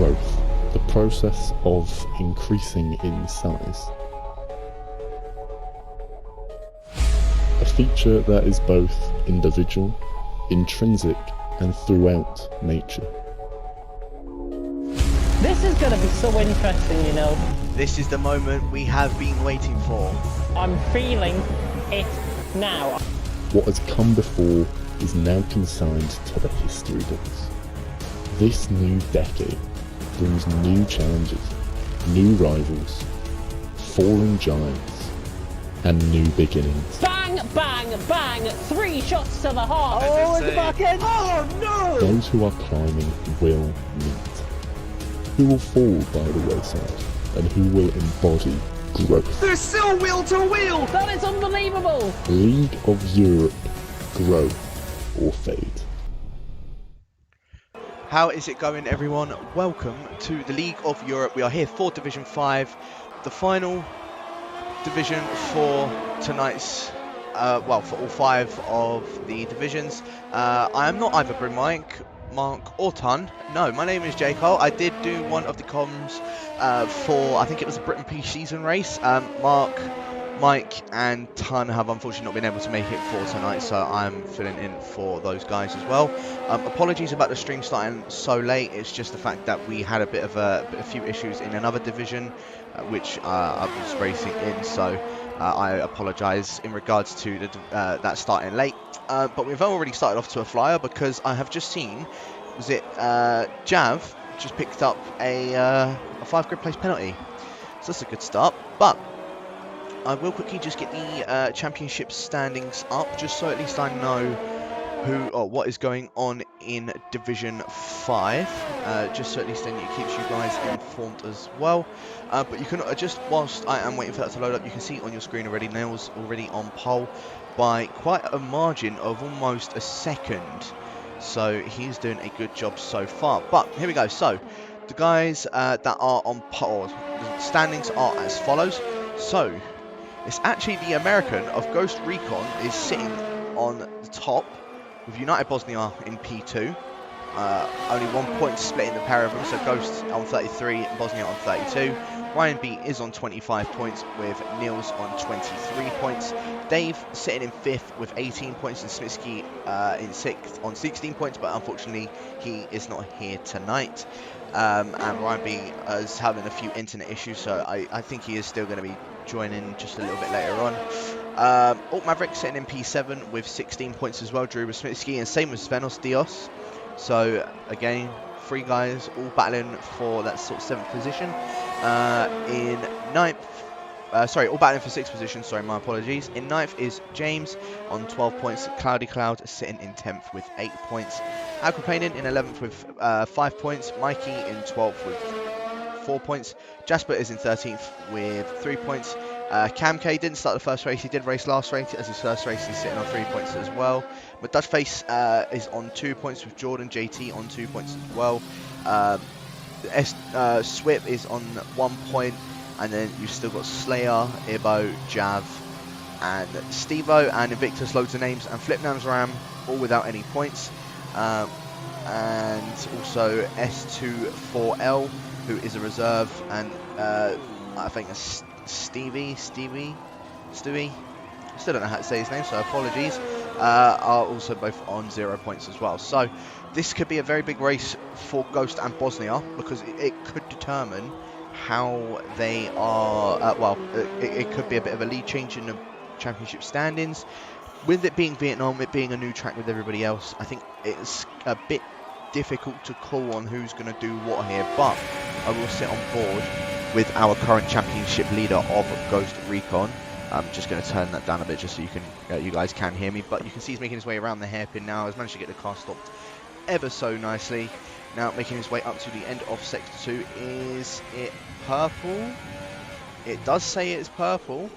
growth, the process of increasing in size. A feature that is both individual, intrinsic, and throughout nature. This is going to be so interesting, you know. This is the moment we have been waiting for. I'm feeling it now. What has come before is now consigned to the history books. This new decade brings new challenges, new rivals, fallen giants, and new beginnings. Bang, bang, bang! 3 shots to the heart. Oh, at the back end. Oh no! Those who are climbing will meet. Who will fall by the wayside, and who will embody growth. There's still wheel to wheel! That is unbelievable! League of Europe, grow or fade. How is it going, everyone? Welcome to the League of Europe. We are here for Division 5, the final division for tonight's, well, for all 5 of the divisions. I am not either Mark, or Ton. No, my name is Jay Cole. I did do one of the comms for, I think it was a Britain pre-season race. Mark, Mike and Ton have unfortunately not been able to make it for tonight, so I'm filling in for those guys as well. Apologies about the stream starting so late. It's just the fact that we had a bit of a few issues in another division, which I was racing in, so I apologise in regards to the, that starting late. But we've already started off to a flyer because I have just seen, was it Jav just picked up a 5 grid place penalty. So that's a good start. But I will quickly just get the championship standings up, just so at least I know who or what is going on in Division 5, just so at least then it keeps you guys informed as well. But you can just, whilst I am waiting for that to load up, you can see on your screen already, Nails already on pole by quite a margin of almost a second. So he's doing a good job so far. But here we go. So the guys that are on pole, the standings are as follows. So it's actually the American of Ghost Recon is sitting on the top with United Bosnia in P2. Only 1 point splitting the pair of them, so Ghost on 33 and Bosnia on 32. Ryan B is on 25 points with Niels on 23 points. Dave sitting in 5th with 18 points and Smitsky in 6th on 16 points, but unfortunately he is not here tonight. And Ryan B is having a few internet issues, so I think he is still going to be joining just a little bit later on. Alt Maverick sitting in P7 with 16 points as well, Drew Smitsky, and same with Svenos Dios. So again, 3 guys all battling for that sort of 7th position. In 9th, sorry, all battling for 6th position, sorry, my apologies. In 9th is James on 12 points, Cloudy Cloud sitting in 10th with 8 points. Aquaplaning in 11th with 5 points, Mikey in 12th with 4 points, Jasper is in 13th with 3 points. Cam K didn't start the first race, he did race last race, as his first race he's sitting on 3 points as well. But Dutchface is on 2 points with Jordan JT on 2 points as well. Swip is on 1 point, and then you've still got Slayer, Ibo, Jav, and Stevo, and Invictus, loads of names, and Flipnams Ram, all without any points. And also S24L, who is a reserve, and I think a Stewie, still don't know how to say his name, so apologies, are also both on 0 points as well. So this could be a very big race for Ghost and Bosnia, because it could determine how they are, well, it could be a bit of a lead change in the championship standings. With it being Vietnam, it being a new track with everybody else, I think it's a bit difficult to call on who's going to do what here, but I will sit on board with our current championship leader of Ghost Recon. I'm just going to turn that down a bit just so you can, you guys can hear me, but you can see he's making his way around the hairpin now. He's managed to get the car stopped ever so nicely. Now making his way up to the end of Sector 2. Is it purple? It does say it's purple.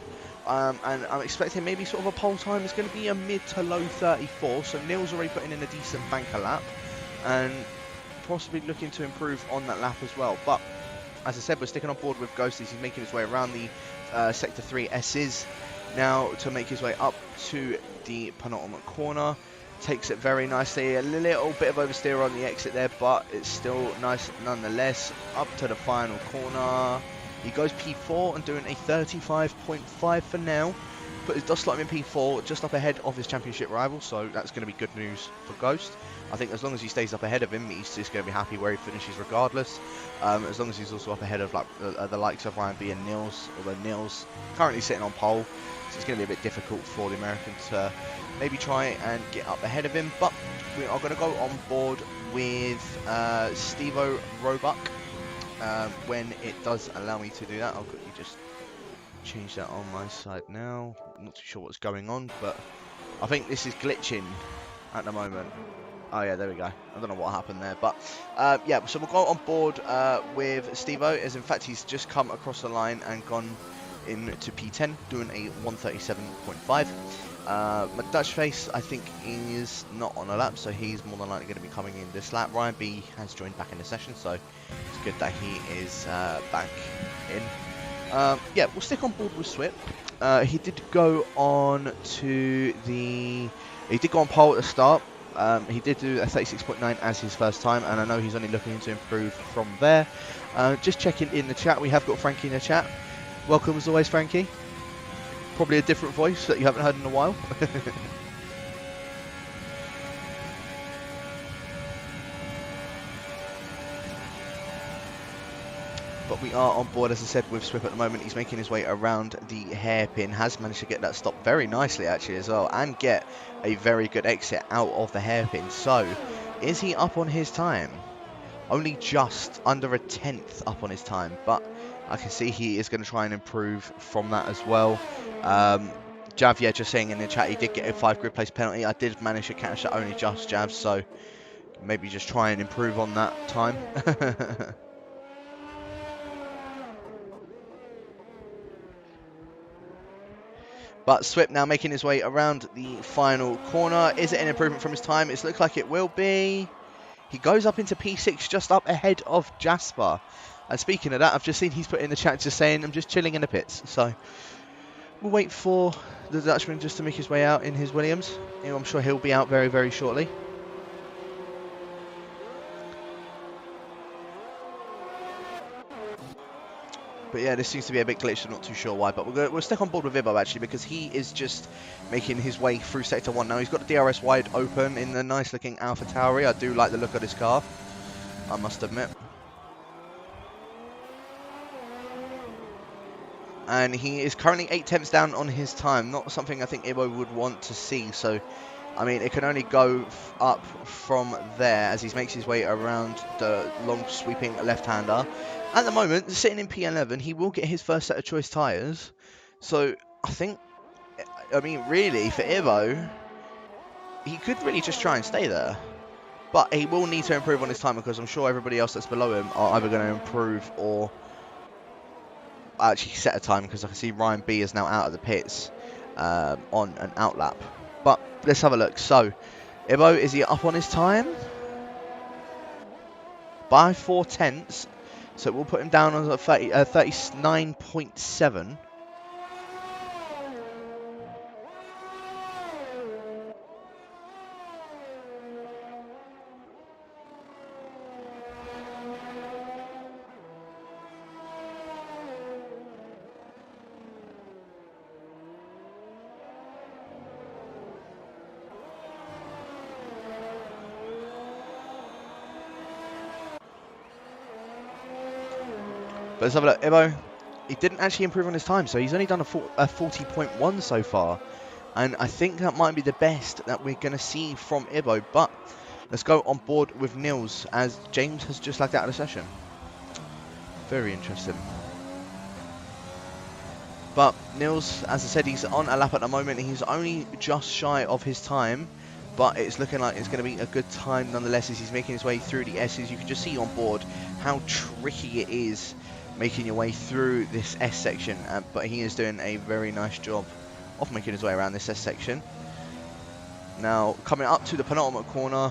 And I'm expecting maybe sort of a pole time. It's going to be a mid to low 34, so Neil's already putting in a decent banker lap and possibly looking to improve on that lap as well. But as I said, we're sticking on board with Ghost as he's making his way around the Sector 3 S's now to make his way up to the penultimate corner. takes it very nicely. A little bit of oversteer on the exit there, but it's still nice nonetheless. Up to the final corner. He goes P4 and doing a 35.5 for now. But it does slot him in P4, just up ahead of his championship rival, so that's going to be good news for Ghost. I think as long as he stays up ahead of him, he's just going to be happy where he finishes regardless. As long as he's also up ahead of like the likes of Ryan B and Nils, although Nils currently sitting on pole, so it's going to be a bit difficult for the American to maybe try and get up ahead of him. But we are going to go on board with Stevo Roebuck when it does allow me to do that. I'll quickly just change that on my side now. I'm not too sure what's going on, but I think this is glitching at the moment. Oh yeah, there we go. I don't know what happened there, but yeah, so we'll go on board with Stevo, as in fact he's just come across the line and gone into P10, doing a 137.5. My Dutch face, I think, is not on a lap, so he's more than likely going to be coming in this lap. Ryan B has joined back in the session, so it's good that he is back in. Yeah, we'll stick on board with Swip. He did go on to the... He did go on pole at the start. He did do a 36.9 as his first time, and I know he's only looking to improve from there. Just checking in the chat, we have got Frankie in the chat. Welcome as always, Frankie. Probably a different voice that you haven't heard in a while. But we are on board, as I said, with Swip at the moment. He's making his way around the hairpin, has managed to get that stop very nicely actually as well, and get a very good exit out of the hairpin. So, is he up on his time? Only just under a 10th up on his time, but I can see he is going to try and improve from that as well. Javier just saying in the chat he did get a 5 grid place penalty. I did manage to catch that only just, Jav, so maybe just try and improve on that time. But Swip now making his way around the final corner. Is it an improvement from his time? It looks like it will be. He goes up into P6, just up ahead of Jasper. And speaking of that, I've just seen he's put in the chat just saying, I'm just chilling in the pits. So we'll wait for the Dutchman just to make his way out in his Williams. You know, I'm sure he'll be out very, very shortly. But yeah, this seems to be a bit glitched. I'm not too sure why, but we'll stick on board with Ibo actually, because he is just making his way through Sector 1 now. He's got the DRS wide open in the nice looking Alpha Tauri. I do like the look of this car, I must admit. And he is currently 8 tenths down on his time. Not something I think Ibo would want to see. So, I mean, it can only go up from there as he makes his way around the long sweeping left-hander. At the moment, sitting in P11, he will get his first set of choice tyres. So, I think, I mean, really, for Ibo, he could really just try and stay there. But he will need to improve on his time, because I'm sure everybody else that's below him are either going to improve or actually set a time, because I can see Ryan B is now out of the pits on an outlap. But let's have a look. So, Ibo, is he up on his time? By 4 tenths. So we'll put him down on 39.7. But let's have a look. Ibo, he didn't actually improve on his time, so he's only done a 40.1 so far. And I think that might be the best that we're going to see from Ibo. But let's go on board with Nils, as James has just lagged out of the session. Very interesting. But Nils, as I said, he's on a lap at the moment. He's only just shy of his time, but it's looking like it's going to be a good time nonetheless as he's making his way through the S's. You can just see on board how tricky it is making your way through this S section, but he is doing a very nice job of making his way around this S section. Now, coming up to the penultimate corner,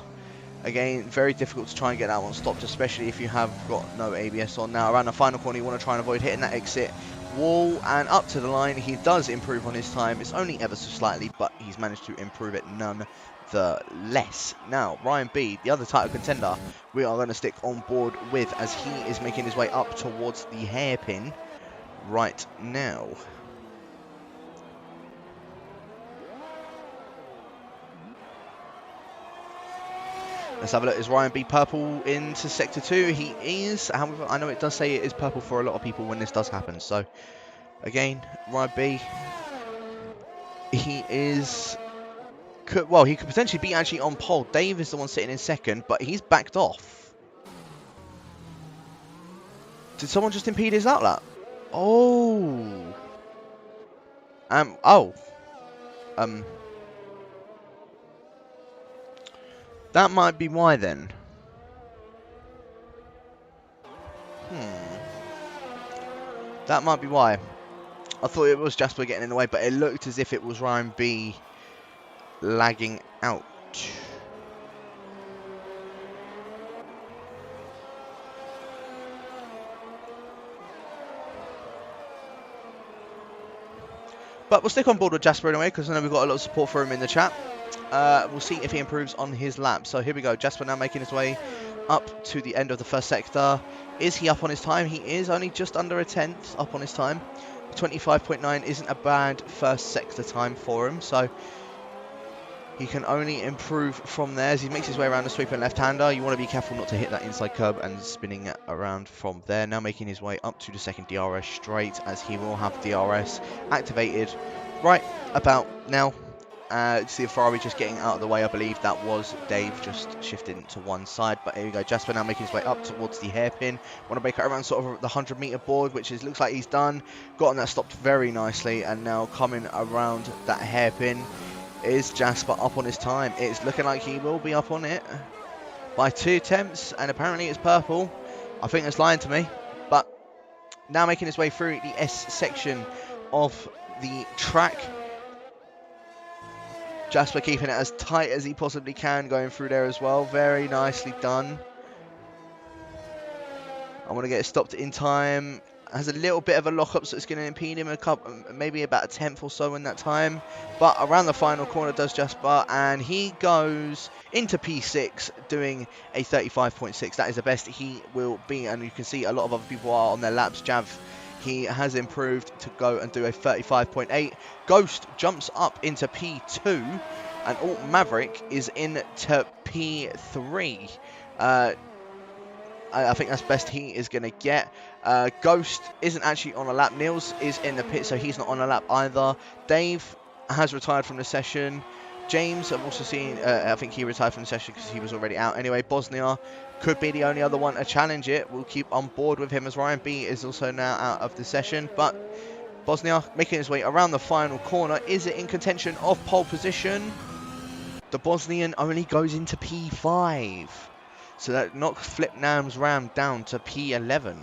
again, very difficult to try and get that one stopped, especially if you have got no ABS on. Now, around the final corner, you want to try and avoid hitting that exit wall, and up to the line. He does improve on his time. It's only ever so slightly, but he's managed to improve it nonetheless. nevertheless. Now, Ryan B, the other title contender, we are going to stick on board with as he is making his way up towards the hairpin right now. Let's have a look. Is Ryan B purple into Sector 2? He is. However, I know it does say it is purple for a lot of people when this does happen. So, again, Ryan B, he is... Well, he could potentially be actually on pole. Dave is the one sitting in second, but he's backed off. Did someone just impede his outlap? Oh. That might be why then. That might be why. I thought it was Jasper getting in the way, but it looked as if it was Ryan B lagging out. But we'll stick on board with Jasper anyway, because I know we've got a lot of support for him in the chat. We'll see if he improves on his lap. So here we go. Jasper now making his way up to the end of the first sector. Is he up on his time? He is only just under a tenth up on his time. 25.9 isn't a bad first sector time for him. So he can only improve from there as he makes his way around the sweeper left-hander. You want to be careful not to hit that inside curb and spinning around from there. Now making his way up to the second DRS straight as he will have DRS activated right about now. See a Ferrari just getting out of the way. I believe that was Dave just shifting to one side. But here we go. Jasper now making his way up towards the hairpin. Want to make it around sort of the 100-meter board, which looks like he's done. Gotten that stopped very nicely. And now coming around that hairpin is Jasper up on his time. It's looking like he will be up on it by 2 attempts. And apparently it's purple. I think it's lying to me. But now making his way through the S section of the track. Jasper keeping it as tight as he possibly can going through there as well. Very nicely done. I want to get it stopped in time. Has a little bit of a lock-up, so it's going to impede him a couple, maybe about a tenth or so in that time. But around the final corner does Jasper, and he goes into P6 doing a 35.6. That is the best he will be, and you can see a lot of other people are on their laps. Jav, he has improved to go and do a 35.8. Ghost jumps up into P2, and Alt Maverick is into P3. I think that's best he is going to get. Ghost isn't actually on a lap. Niels is in the pit, so he's not on a lap either. Dave has retired from the session. James, I've also seen, I think he retired from the session because he was already out. Anyway, Bosnia could be the only other one to challenge it. We'll keep on board with him as Ryan B is also now out of the session. But Bosnia making his way around the final corner. Is it in contention of pole position? The Bosnian only goes into P5. So that knocks Flip Nam's Ram down to P11.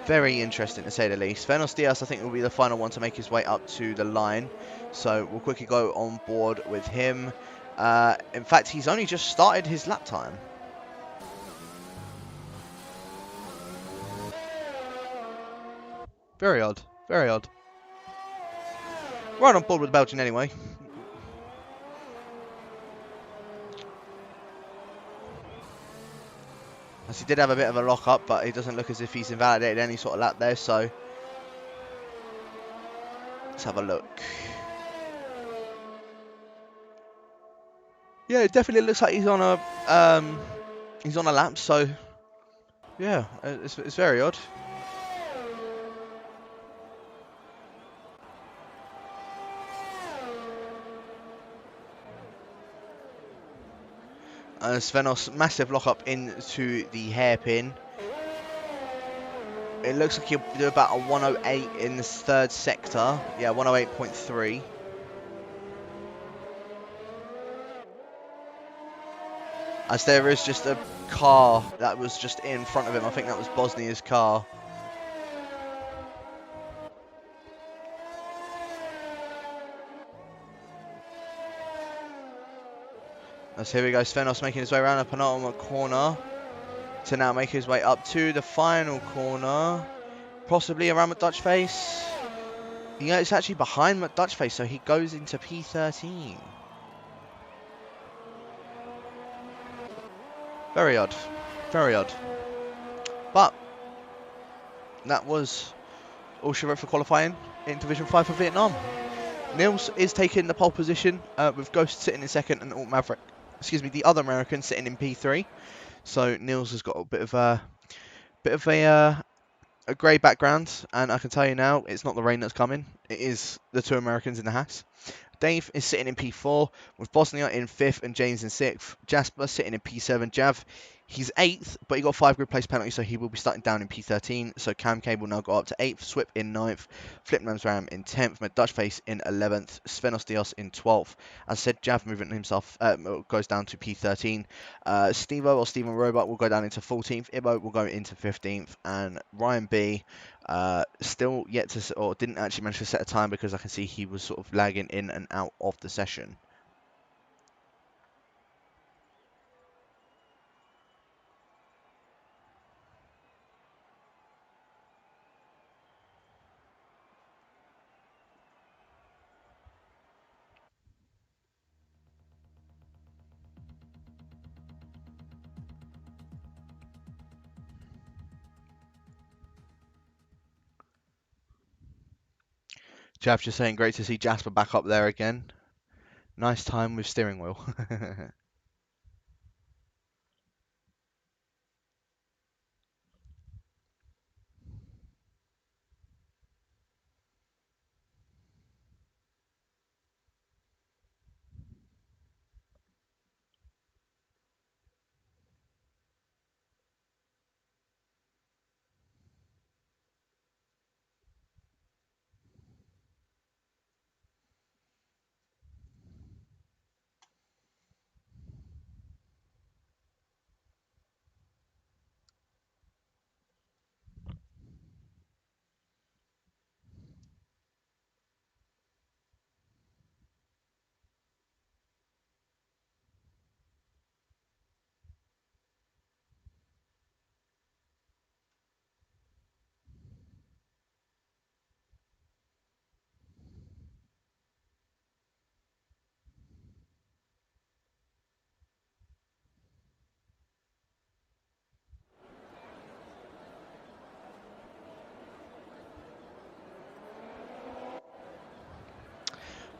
Very interesting to say the least. Venos Diaz, I think, will be the final one to make his way up to the line. So we'll quickly go on board with him. In fact, he's only just started his lap time. Very odd. Very odd. Right on board with Belgian anyway. As he did have a bit of a lock-up, but it doesn't look as if he's invalidated any sort of lap there, so let's have a look. Yeah, it definitely looks like he's on a lap, so yeah, it's very odd. Svenos, massive lock-up into the hairpin. It looks like he'll do about a 108 in the third sector. Yeah, 108.3. As there is just a car that was just in front of him. I think that was Bosnia's car. As here we go, Svenos making his way around the penultimate corner to now make his way up to the final corner, possibly around the Dutch face. Yeah, it's actually behind McDutchface, so he goes into P13. Very odd. Very odd. But that was all she wrote for qualifying in Division 5 for Vietnam. Nils is taking the pole position, with Ghost sitting in second and Alt Maverick, the other American sitting in P3. So Nils has got a bit of a grey background, and I can tell you now, it's not the rain that's coming. It is the two Americans in the Haas. Dave is sitting in P4 with Bosnia in 5th and James in 6th. Jasper sitting in P7. Jav, he's 8th, but he got 5 grid place penalties, so he will be starting down in P13. So Cam Cable now go up to 8th, Swip in 9th, Flip Ram in 10th, McDutchface in 11th, Svenos Dios in 12th. As I said, Jav moving himself goes down to P13. Stevo or Steven Robot will go down into 14th. Ibo will go into 15th, and Ryan B. Still yet to, or didn't actually manage to set a time because I can see he was sort of lagging in and out of the session. Jav just saying, great to see Jasper back up there again. Nice time with steering wheel.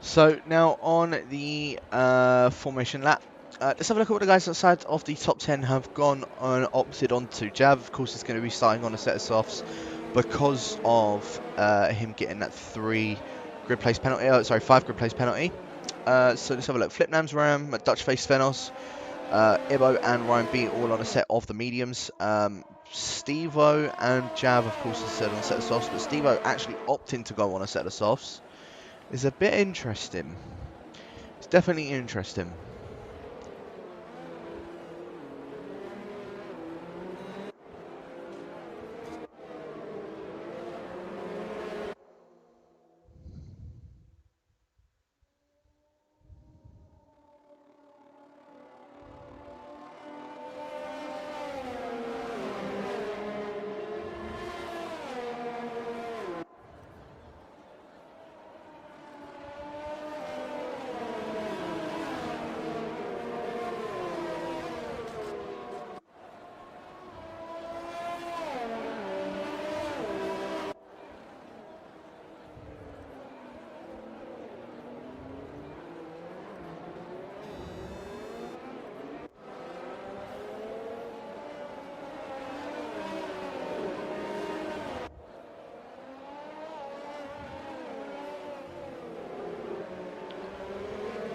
So now on the formation lap, let's have a look at what the guys outside of the top 10 have gone and opted onto. Jav, of course, is going to be starting on a set of softs because of him getting that 5 grid place penalty. So let's have a look. Flip Nams Ram, Dutchface Svenos, Ibo and Ryan B all on a set of the mediums. Stevo and Jav, of course, is set on a set of softs, but Stevo actually opting to go on a set of softs is a bit interesting. It's definitely interesting.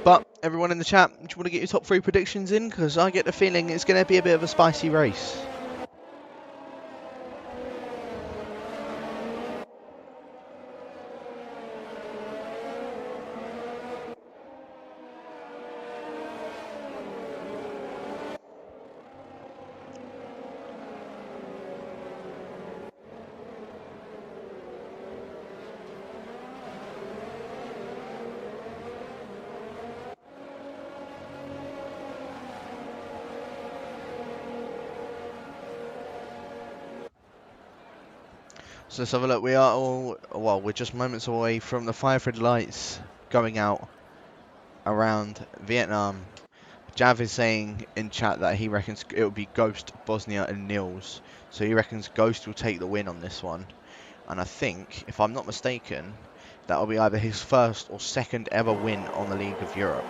But everyone in the chat, do you want to get your top 3 predictions in? Because I get the feeling it's going to be a bit of a spicy race. So let's have a look. We are all, well, we're just moments away from the Firefred lights going out around Vietnam. Jav is saying in chat that he reckons it will be Ghost, Bosnia and Nils. So he reckons Ghost will take the win on this one. And I think, if I'm not mistaken, that will be either his first or second ever win on the League of Europe.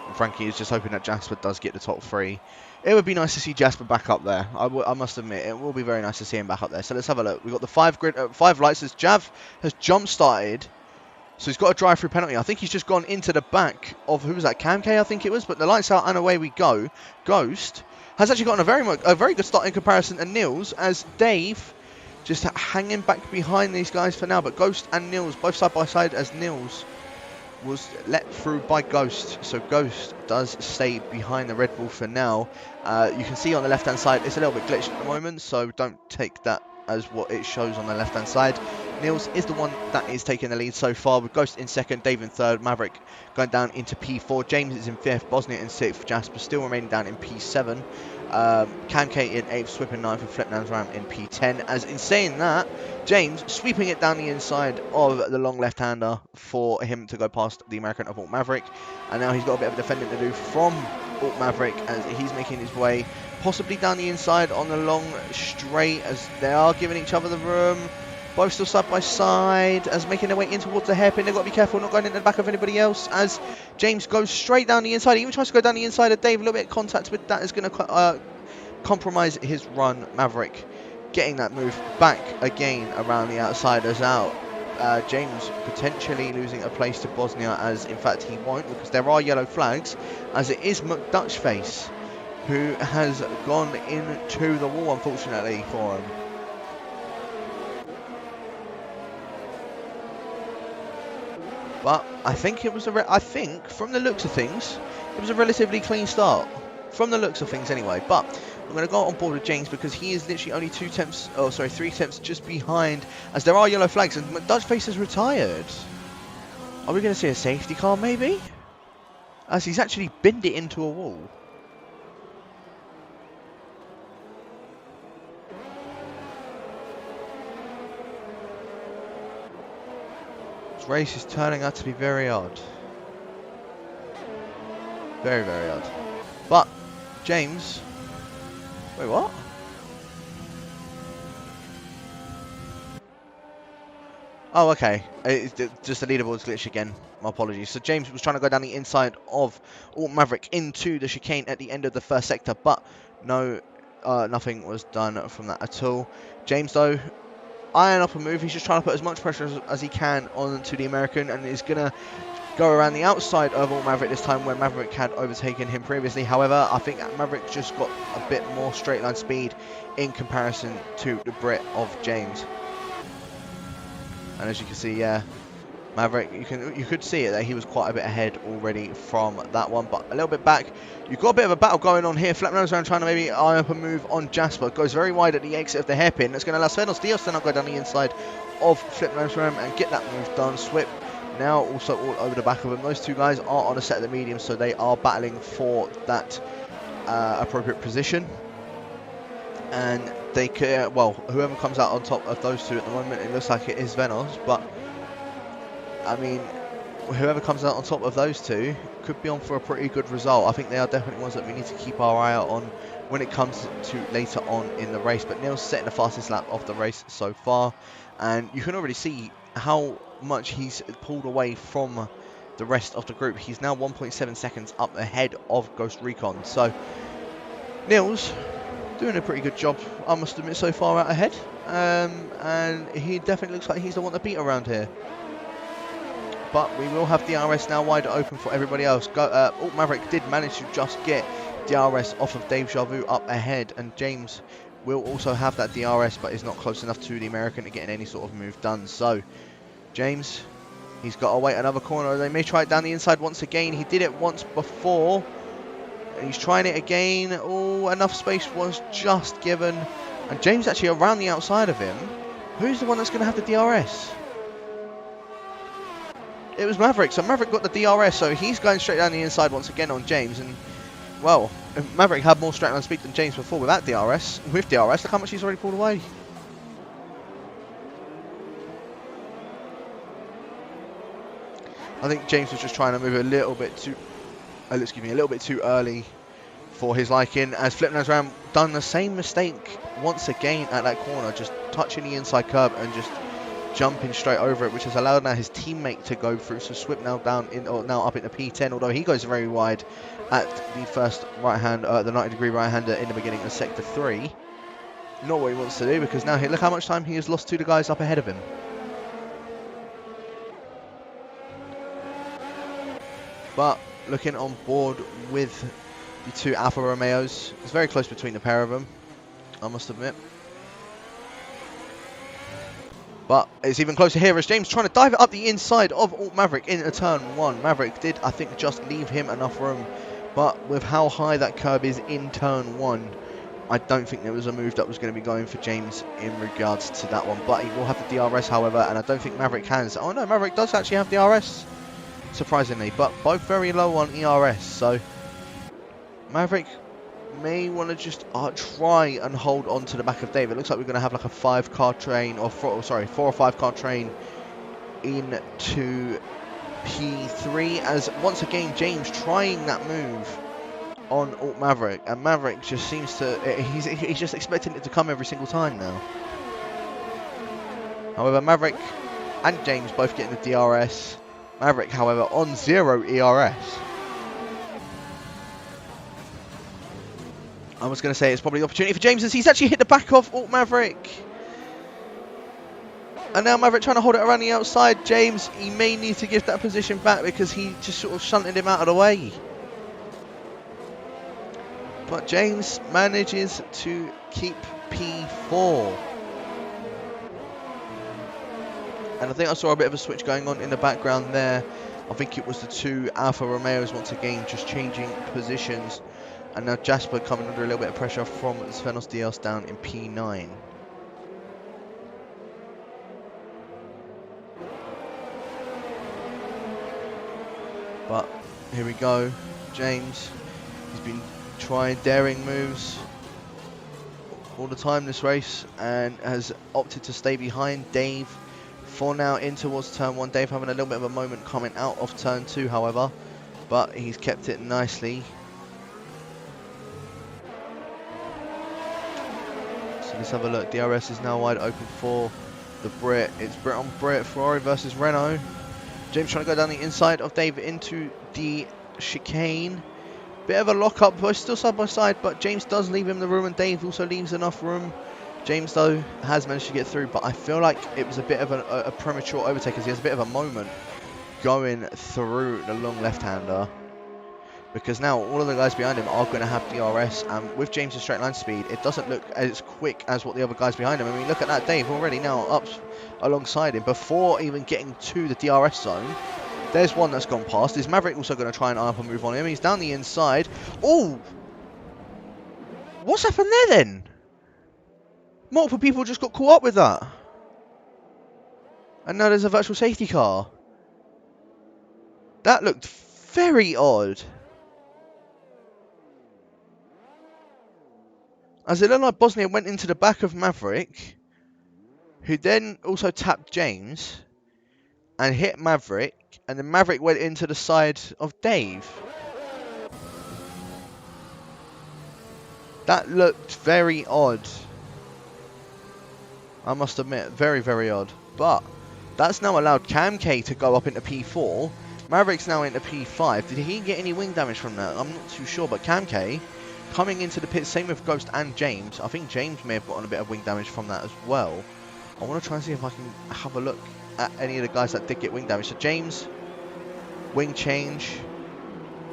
And Frankie is just hoping that Jasper does get the top 3. It would be nice to see Jasper back up there. I must admit, it will be very nice to see him back up there. So let's have a look. We've got the 5 lights as Jav has jump-started. So he's got a drive-through penalty. I think he's just gone into the back of, who was that, Cam-K I think it was, but the lights out and away we go. Ghost has actually gotten a very good start in comparison to Nils, as Dave just hanging back behind these guys for now. But Ghost and Nils both side by side, as Nils was let through by Ghost. So Ghost does stay behind the Red Bull for now. You can see on the left-hand side, it's a little bit glitched at the moment, so don't take that as what it shows on the left-hand side. Nils is the one that is taking the lead so far, with Ghost in second, Dave in third, Maverick going down into P4, James is in fifth, Bosnia in sixth, Jasper still remaining down in P7, Cam-K in 8th, Swip in 9th, and Flip Namsram in P10. As in saying that, James sweeping it down the inside of the long left-hander for him to go past the American of Alt Maverick. And now he's got a bit of defending to do from Alt Maverick as he's making his way possibly down the inside on the long straight, as they are giving each other the room. Both still side by side, as making their way in towards the hairpin. They've got to be careful not going into the back of anybody else, as James goes straight down the inside. He even tries to go down the inside of Dave. A little bit of contact with that is going to compromise his run. Maverick getting that move back again around the outsiders out. James potentially losing a place to Bosnia, as in fact he won't, because there are yellow flags, as it is McDutchface who has gone into the wall, unfortunately for him. But I think it was I think from the looks of things, it was a relatively clean start. From the looks of things anyway. But I'm going to go on board with James, because he is literally only 3 attempts just behind, as there are yellow flags, and McDutchface has retired. Are we going to see a safety car maybe? As he's actually binned it into a wall. This race is turning out to be very odd. Very, very odd. But James... Wait, what? Oh, okay. It's just the leaderboard's glitch again. My apologies. So James was trying to go down the inside of Alt Maverick into the chicane at the end of the first sector, but no, nothing was done from that at all. James, though, eyeing up a move. He's just trying to put as much pressure as he can onto the American, and is going to go around the outside of Alt Maverick this time, where Maverick had overtaken him previously. However, I think Maverick just got a bit more straight line speed in comparison to the Brit of James. And as you can see, yeah, Maverick, you could see it there. He was quite a bit ahead already from that one, but a little bit back. You've got a bit of a battle going on here. Flap Namsram trying to maybe eye up a move on Jasper. Goes very wide at the exit of the hairpin. That's going to allow Svenos Dios to now go down the inside of Flip Namsram and get that move done. Swip now also all over the back of him. Those two guys are on a set of the medium, so they are battling for that appropriate position. And they could, well, whoever comes out on top of those two at the moment, it looks like it is Venos, but I mean, whoever comes out on top of those two could be on for a pretty good result. I think they are definitely ones that we need to keep our eye out on when it comes to later on in the race. But Neil's setting the fastest lap of the race so far, and you can already see how much he's pulled away from the rest of the group. He's now 1.7 seconds up ahead of Ghost Recon. So Nils doing a pretty good job, I must admit, so far out ahead, and he definitely looks like he's the one to beat around here. But we will have DRS now wide open for everybody else. Alt Maverick did manage to just get DRS off of Dave Javu up ahead, and James will also have that DRS, but is not close enough to the American to get any sort of move done. So James, he's got to wait another corner. They may try it down the inside once again. He did it once before, and he's trying it again. Oh, enough space was just given, and James actually around the outside of him. Who's the one that's going to have the DRS? It was Maverick. So Maverick got the DRS, so he's going straight down the inside once again on James, and well, if Maverick had more straight line speed than James before without DRS. With DRS, look how much he's already pulled away. I think James was just trying to move a little bit too, a little bit too early for his liking, as Flipnose Ram done the same mistake once again at that corner, just touching the inside curb and just jumping straight over it, which has allowed now his teammate to go through. So Swip now down in, or now up into P10, although he goes very wide at the first right hand, the 90-degree right-hander in the beginning of sector 3. Not what he wants to do, because now look how much time he has lost to the guys up ahead of him. But looking on board with the two Alfa Romeos, it's very close between the pair of them, I must admit. But it's even closer here as James trying to dive it up the inside of Alt Maverick into turn 1. Maverick did, I think, just leave him enough room. But with how high that curb is in turn 1, I don't think there was a move that was going to be going for James in regards to that one. But he will have the DRS, however, and I don't think Maverick has. Oh no, Maverick does actually have DRS, surprisingly. But both very low on ERS, so Maverick may want to just try and hold on to the back of Dave. It looks like we're going to have like a 5-car train, or 4 or 5-car train into P3, as once again James trying that move on Alt Maverick, and Maverick just seems to, he's just expecting it to come every single time now. However, Maverick and James both getting the DRS. Maverick, however, on 0 ERS. I was going to say it's probably the opportunity for James, as he's actually hit the back of Alt Maverick. And now Maverick trying to hold it around the outside. James, he may need to give that position back because he just sort of shunted him out of the way. But James manages to keep P4. And I think I saw a bit of a switch going on in the background there. I think it was the two Alfa Romeos once again just changing positions. And now Jasper coming under a little bit of pressure from Svenos Dios down in P9. But here we go. James, he's been trying daring moves all the time this race and has opted to stay behind Dave for now in towards turn 1. Dave having a little bit of a moment coming out of turn 2, however, but he's kept it nicely. Let's have a look. DRS is now wide open for the Brit. It's Brit on Brit. Ferrari versus Renault. James trying to go down the inside of Dave into the chicane. Bit of a lock-up, but still side by side. But James does leave him the room, and Dave also leaves enough room. James, though, has managed to get through. But I feel like it was a bit of a premature overtake, as he has a bit of a moment going through the long left-hander. Because now all of the guys behind him are going to have DRS, and with James' straight line speed, it doesn't look as quick as what the other guys behind him. I mean, look at that, Dave already now up alongside him before even getting to the DRS zone. There's one that's gone past. Is Maverick also going to try and up and move on him? He's down the inside. Oh! What's happened there then? Multiple people just got caught up with that. And now there's a virtual safety car. That looked very odd. As it looked like Bosnia went into the back of Maverick, who then also tapped James and hit Maverick, and then Maverick went into the side of Dave. That looked very odd. I must admit, very, very odd. But that's now allowed Cam K to go up into P4. Maverick's now into P5. Did he get any wing damage from that? I'm not too sure, but Cam K coming into the pit, same with Ghost and James. I think James may have gotten a bit of wing damage from that as well. I want to try and see if I can have a look at any of the guys that did get wing damage. So James, wing change.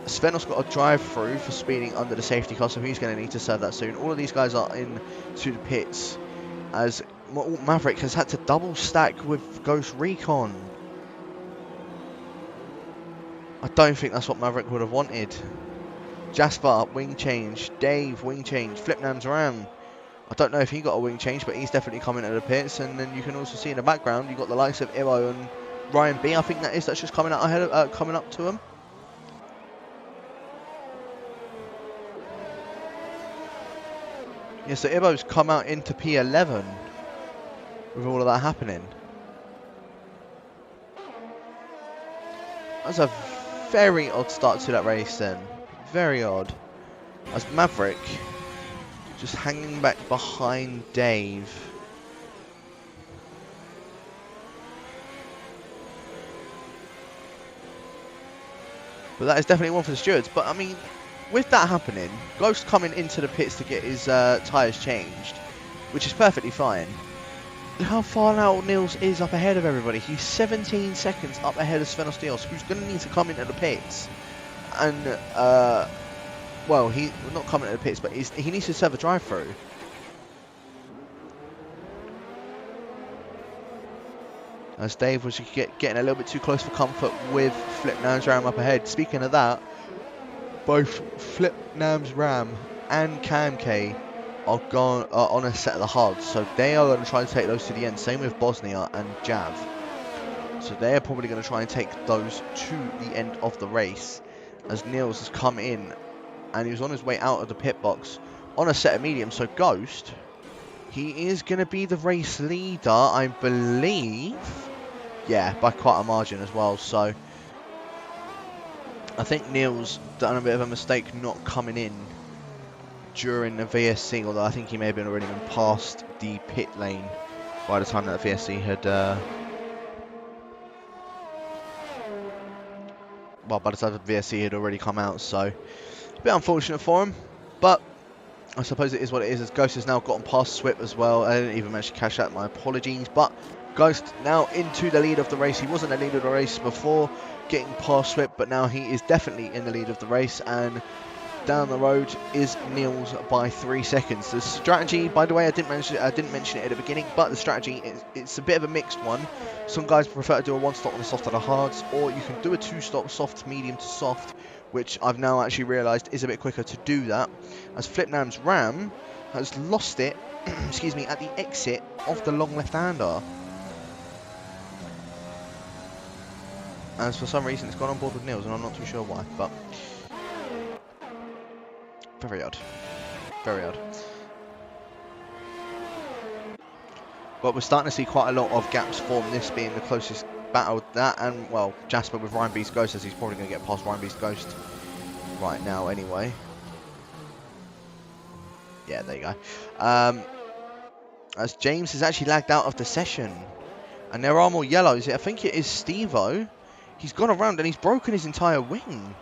Svenos got a drive through for speeding under the safety car, so he's going to need to serve that soon. All of these guys are into the pits, as Maverick has had to double stack with Ghost Recon. I don't think that's what Maverick would have wanted. Jasper, wing change. Dave, wing change. Flipnams Ram. I don't know if he got a wing change, but he's definitely coming into the pits. And then you can also see in the background, you've got the likes of Iro and Ryan B. I think that's just coming out ahead of, coming up to him. Yeah, so Ibo's come out into P11 with all of that happening. That's a very odd start to that race then. Very odd. As Maverick just hanging back behind Dave. But that is definitely one for the stewards. But I mean, with that happening, Ghost coming into the pits to get his tyres changed, which is perfectly fine. Look how far now Nils is up ahead of everybody. He's 17 seconds up ahead of Sven Ostios, who's going to need to come into the pits. And, well, not coming into the pits, but he needs to serve a drive-through. As Dave was getting a little bit too close for comfort with Flip Nam's Ram up ahead. Speaking of that, both Flip Nam's Ram and Cam K are on a set of the hards, so they are going to try and take those to the end. Same with Bosnia and Jav. So they are probably going to try and take those to the end of the race. As Nils has come in and he was on his way out of the pit box on a set of mediums. So Ghost, he is going to be the race leader, I believe. Yeah, by quite a margin as well. So I think Nils done a bit of a mistake not coming in during the VSC, although I think he may have already been past the pit lane by the time that the VSC had well, by the time the VSC had already come out, so a bit unfortunate for him, but I suppose it is what it is, as Ghost has now gotten past Swip as well. I didn't even manage to cash out, my apologies, but Ghost now into the lead of the race. He wasn't the lead of the race before getting past Swip, but now he is definitely in the lead of the race, and down the road is Nils by 3 seconds. The strategy, by the way, I didn't mention it at the beginning, but the strategy it's a bit of a mixed one. Some guys prefer to do a one stop on the soft to the hards, or you can do a two stop soft, medium to soft, which I've now actually realised is a bit quicker to do that. As Flipnam's Ram has lost it, excuse me, at the exit of the long left-hander. As for some reason it's gone on board with Nils, and I'm not too sure why, but very odd. Very odd. But we're starting to see quite a lot of gaps form, this being the closest battle. That and, well, Jasper with Ryan Beast Ghost, as he's probably going to get past Ryan Beast Ghost right now anyway. Yeah, there you go. As James has actually lagged out of the session. And there are more yellows. I think it is Steve-O. He's gone around and he's broken his entire wing.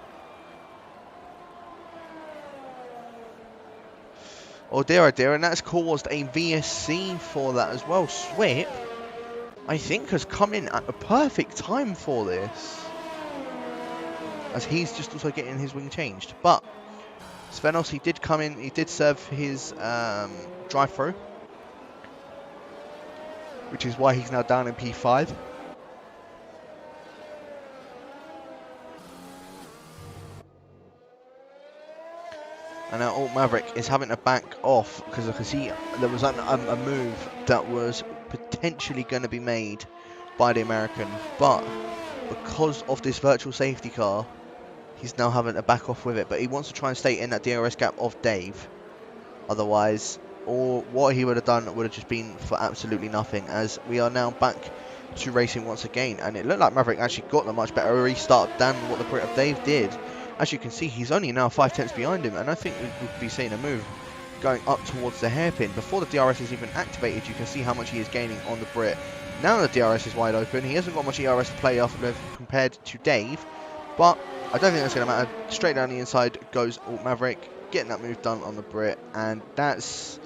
Oh dear, and that's caused a VSC for that as well. Swip, I think, has come in at the perfect time for this, as he's just also getting his wing changed. But Svenos, he did come in, he did serve his drive-through, which is why he's now down in P5. And now Alt Maverick is having to back off because I can see there was a move that was potentially going to be made by the American, but because of this virtual safety car, he's now having to back off with it. But he wants to try and stay in that DRS gap of Dave. Otherwise, or what he would have done would have just been for absolutely nothing, as we are now back to racing once again. And it looked like Maverick actually got a much better restart than what the Brit of Dave did. As you can see, he's only now 5 tenths behind him, and I think we would be seeing a move going up towards the hairpin. Before the DRS is even activated, you can see how much he is gaining on the Brit. Now the DRS is wide open, he hasn't got much ERS to play off with compared to Dave, but I don't think that's going to matter. Straight down the inside goes Alt Maverick, getting that move done on the Brit, and that's,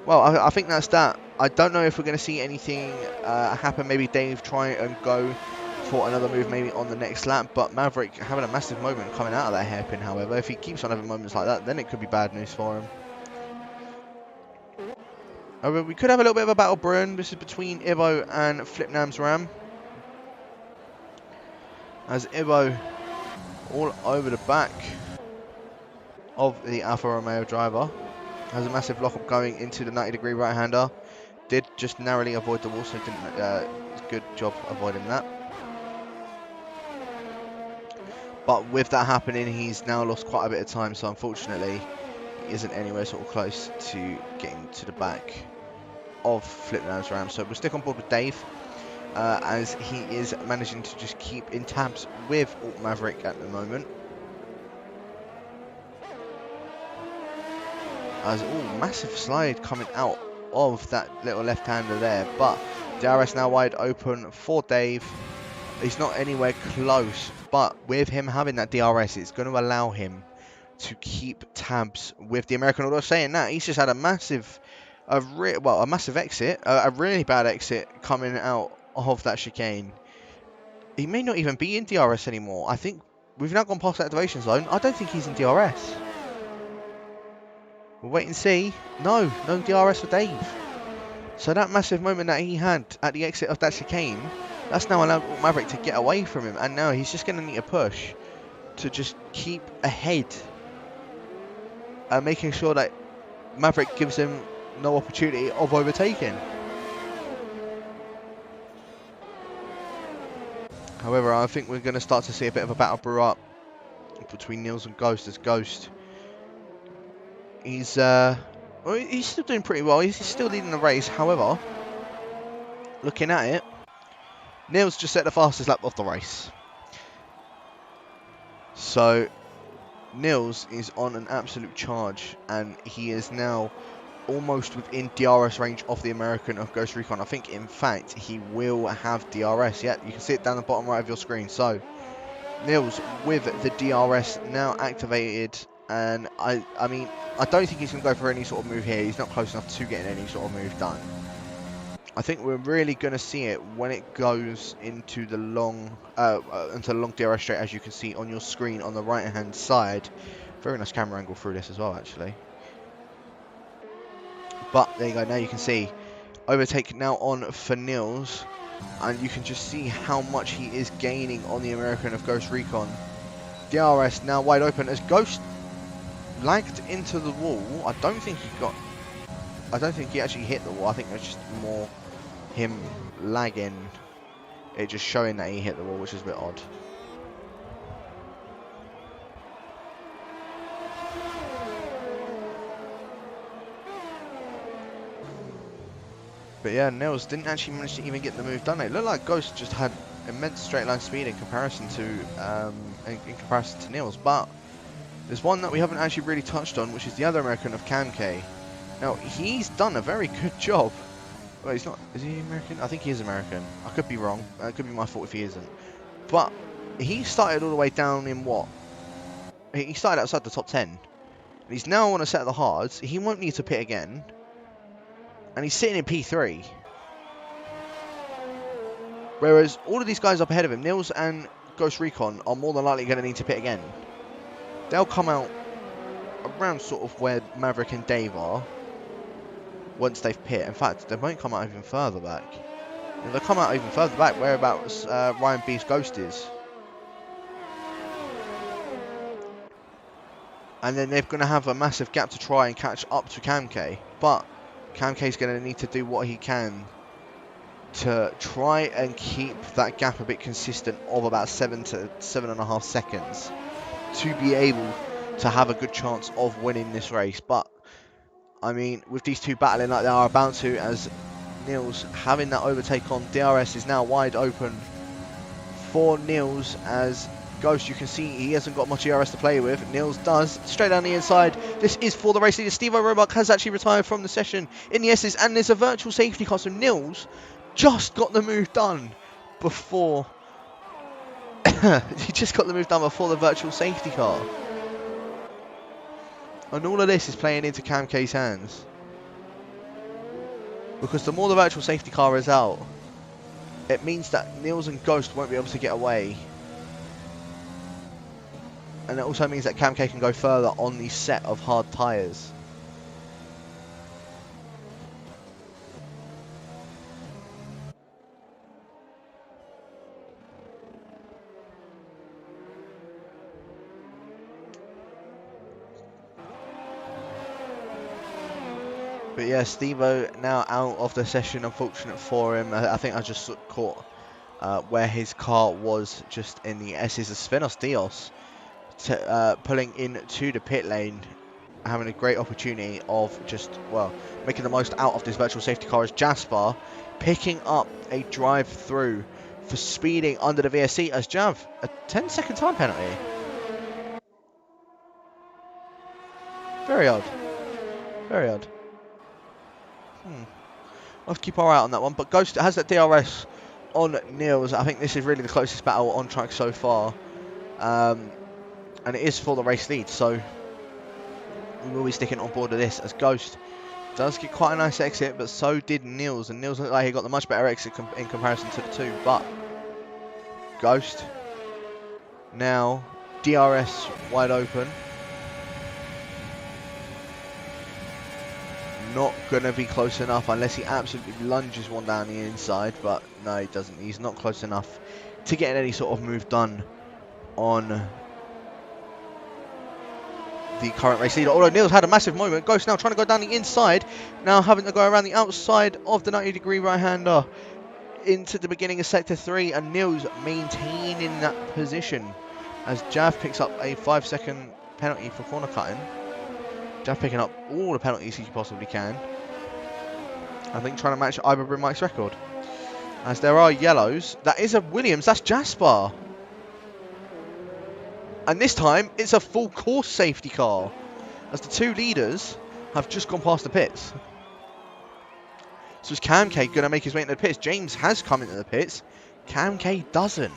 well, I think that's that. I don't know if we're going to see anything happen. Maybe Dave try and go for another move maybe on the next lap, but Maverick having a massive moment coming out of that hairpin. However, if he keeps on having moments like that, then it could be bad news for him. However, we could have a little bit of a battle brewing. This is between Ibo and Flipnam's Ram, as Ibo all over the back of the Alfa Romeo driver has a massive lock-up going into the 90-degree right-hander. Did just narrowly avoid the wall, so didn't good job avoiding that. But with that happening, he's now lost quite a bit of time, so unfortunately isn't anywhere sort of close to getting to the back of Flip Lands Ram. So we'll stick on board with Dave, as he is managing to just keep in tabs with Alt Maverick at the moment. As massive slide coming out of that little left-hander there, but DRS now wide open for Dave. He's not anywhere close, but with him having that DRS, it's going to allow him to keep tabs with the American. Although saying that, he's just had a massive exit, a really bad exit coming out of that chicane. He may not even be in DRS anymore. I think we've now gone past the activation zone. I don't think he's in DRS. We'll wait and see. No DRS for Dave. So that massive moment that he had at the exit of that chicane, that's now allowed Maverick to get away from him. And now he's just going to need a push to just keep ahead. Making sure that Maverick gives him no opportunity of overtaking. However, I think we're going to start to see a bit of a battle brew up between Nils and Ghost, as Ghost, he's still doing pretty well. He's still leading the race. However, looking at it, Nils just set the fastest lap of the race. So Nils is on an absolute charge, and he is now almost within DRS range of the American of Ghost Recon. I think, in fact, he will have DRS. Yeah, you can see it down the bottom right of your screen. So Nils with the DRS now activated, and I mean, I don't think he's going to go for any sort of move here. He's not close enough to getting any sort of move done. I think we're really going to see it when it goes into the long DRS straight, as you can see on your screen on the right hand side. Very nice camera angle through this as well, actually. But there you go, now you can see overtake now on for Nils, and you can just see how much he is gaining on the American of Ghost Recon. DRS now wide open as Ghost lagged into the wall. I don't think he actually hit the wall. I think it's just more him lagging, it just showing that he hit the wall, which is a bit odd. But yeah, Nils didn't actually manage to even get the move done. It looked like Ghost just had immense straight line speed in comparison to Nils. But there's one that we haven't actually really touched on, which is the other American of CamK. Now, he's done a very good job. Well, he's not. Is he American? I think he is American. I could be wrong. It could be my fault if he isn't. But he started all the way down in what? He started outside the top 10. He's now on a set of the hards. He won't need to pit again. And he's sitting in P3. Whereas all of these guys up ahead of him, Nils and Ghost Recon, are more than likely going to need to pit again. They'll come out around sort of where Maverick and Dave are once they've pit. In fact, they won't come out even further back. They'll come out even further back whereabouts Ryan B's Ghost is. And then they're going to have a massive gap to try and catch up to CamK. But CamK is going to need to do what he can to try and keep that gap a bit consistent of about 7 to 7.5 seconds to be able to have a good chance of winning this race. But I mean, with these two battling like they are about to, as Nils having that overtake on, DRS is now wide open for Nils, as Ghost, you can see he hasn't got much DRS to play with. Nils does, straight down the inside. This is for the race leader. Steve O'Roebuck has actually retired from the session in the S's, and there's a virtual safety car. So Nils just got the move done before he just got the move done before the virtual safety car. And all of this is playing into CamK's hands, because the more the virtual safety car is out, it means that Nils and Ghost won't be able to get away. And it also means that CamK can go further on the set of hard tyres. But yeah, Steve-O now out of the session, unfortunate for him. I think I just caught where his car was just in the S's. As Svenos Dios pulling into the pit lane having a great opportunity of just, well, making the most out of this virtual safety car is Jasper picking up a drive through for speeding under the VSC as Jav, a 10-second time penalty. Very odd. Very odd. I'll have to keep our eye out on that one. But Ghost has that DRS on Niels. I think this is really the closest battle on track so far. And it is for the race lead. So we will be sticking on board with this as Ghost does get quite a nice exit. But so did Niels. And Niels looked like he got the much better exit in comparison to the two. But Ghost now DRS wide open. Not going to be close enough unless he absolutely lunges one down the inside, but no, he doesn't. He's not close enough to get any sort of move done on the current race leader. Although Niels had a massive moment. Ghost now trying to go down the inside, now having to go around the outside of the 90-degree right-hander into the beginning of Sector 3, and Niels maintaining that position as Jav picks up a 5-second penalty for corner cutting. Jav picking up all the penalties he possibly can. I think trying to match Iberbryn Mike's record. As there are yellows. That is a Williams. That's Jasper. And this time, it's a full course safety car. As the two leaders have just gone past the pits. So is Cam K going to make his way into the pits? James has come into the pits. Cam K doesn't.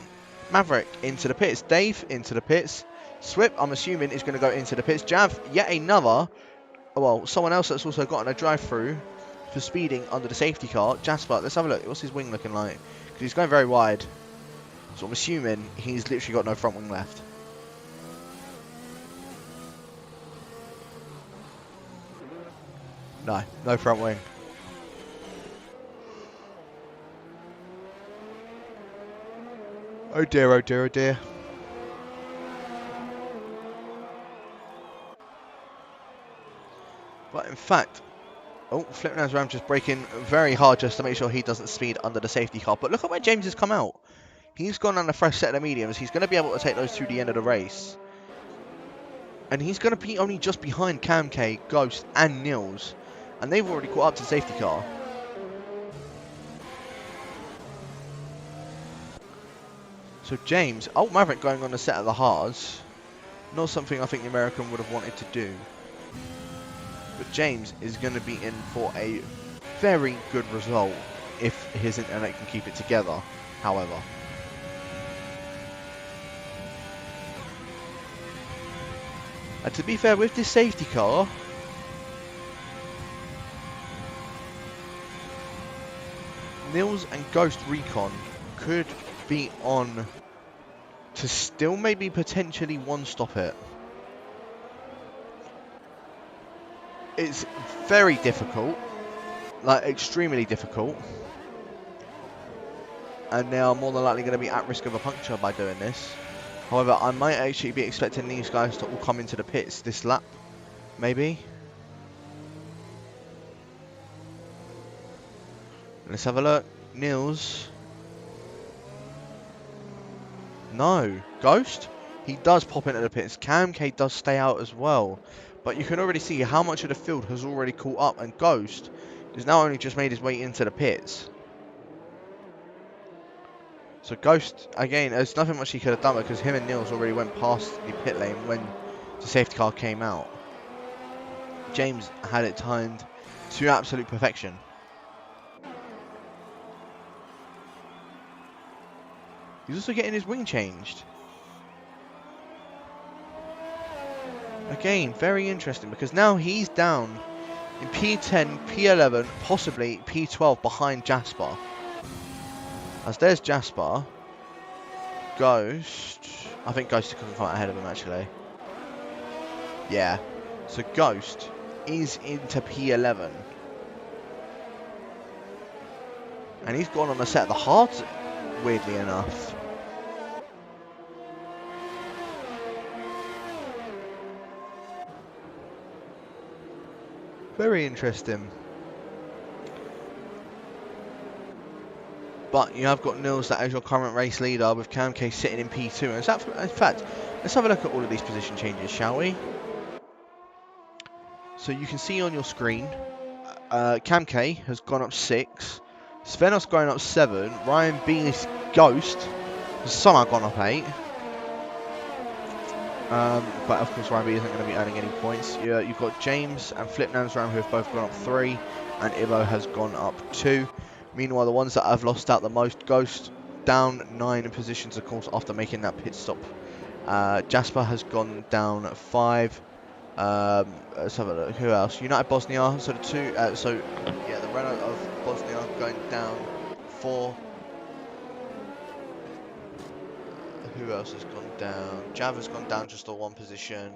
Maverick into the pits. Dave into the pits. Swip, I'm assuming, is going to go into the pits. Jav, yet another, well, someone else that's also gotten a drive-through for speeding under the safety car. Jasper, let's have a look. What's his wing looking like? Because he's going very wide. So I'm assuming he's literally got no front wing left. No, no front wing. Oh dear, oh dear, oh dear. But in fact, oh, Flipnaz Ram just braking very hard just to make sure he doesn't speed under the safety car. But look at where James has come out. He's gone on a fresh set of mediums. He's going to be able to take those to the end of the race. And he's going to be only just behind Cam K, Ghost and Niels. And they've already caught up to the safety car. So James, oh, Maverick going on a set of the hards. Not something I think the American would have wanted to do. But James is going to be in for a very good result if his internet can keep it together, however. And to be fair, with this safety car, Niels and Ghost Recon could be on to still maybe potentially one-stop it. It's very difficult, like extremely difficult, and they are more than likely going to be at risk of a puncture by doing this. However, I might actually be expecting these guys to all come into the pits this lap, maybe. Let's have a look. Niels. No. Ghost? He does pop into the pits. Cam K does stay out as well. But you can already see how much of the field has already caught up, and Ghost has now only just made his way into the pits. So Ghost, again, there's nothing much he could have done because him and Niels already went past the pit lane when the safety car came out. James had it timed to absolute perfection. He's also getting his wing changed. Again, very interesting because now he's down in P10, P11, possibly P12 behind Jasper. As there's Jasper. Ghost. I think Ghost can come out ahead of him actually. Yeah. So Ghost is into P11. And he's gone on a set of the hards, weirdly enough. Very interesting. But you have got Niels that as your current race leader with Cam K sitting in P2. And in fact, let's have a look at all of these position changes, shall we? So you can see on your screen, Cam K has gone up 6, Svenos going up 7, Ryan B's Ghost has somehow gone up 8. But of course Ryan B isn't going to be earning any points. You've got James and Flip Namsram who have both gone up 3, and Ibo has gone up 2. Meanwhile, the ones that have lost out the most, Ghost down 9 positions, of course, after making that pit stop. Jasper has gone down 5. Let's have a look. Who else? United Bosnia. So the two. The Renault of Bosnia going down 4. Who else has gone down? Jav has gone down just to 1 position.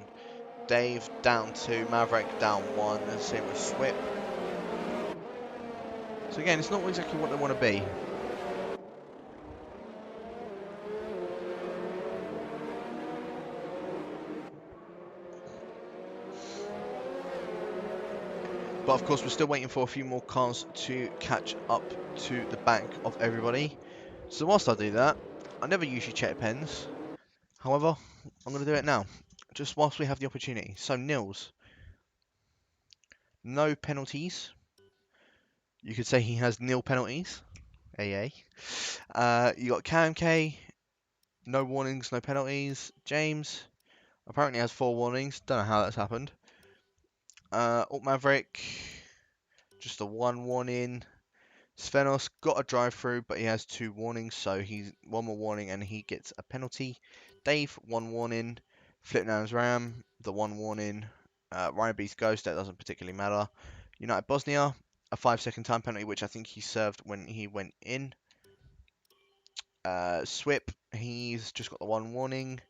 Dave down 2. Maverick down 1. And same with Swip. So again, it's not exactly what they want to be. But of course, we're still waiting for a few more cars to catch up to the back of everybody. So whilst I do that, I never usually check pens. However, I'm going to do it now, just whilst we have the opportunity. So Nils, no penalties. You could say he has nil penalties. AA. You got KMK, no warnings, no penalties. James apparently has 4 warnings. Don't know how that's happened. Alt Maverick, just a 1 warning. Svenos got a drive-through, but he has 2 warnings, so he's 1 more warning and he gets a penalty. Dave, 1 warning. Flipnam's Ram, the 1 warning. Ryan B's Ghost, that doesn't particularly matter. United Bosnia, a 5-second time penalty, which I think he served when he went in. Swip, he's just got the 1 warning.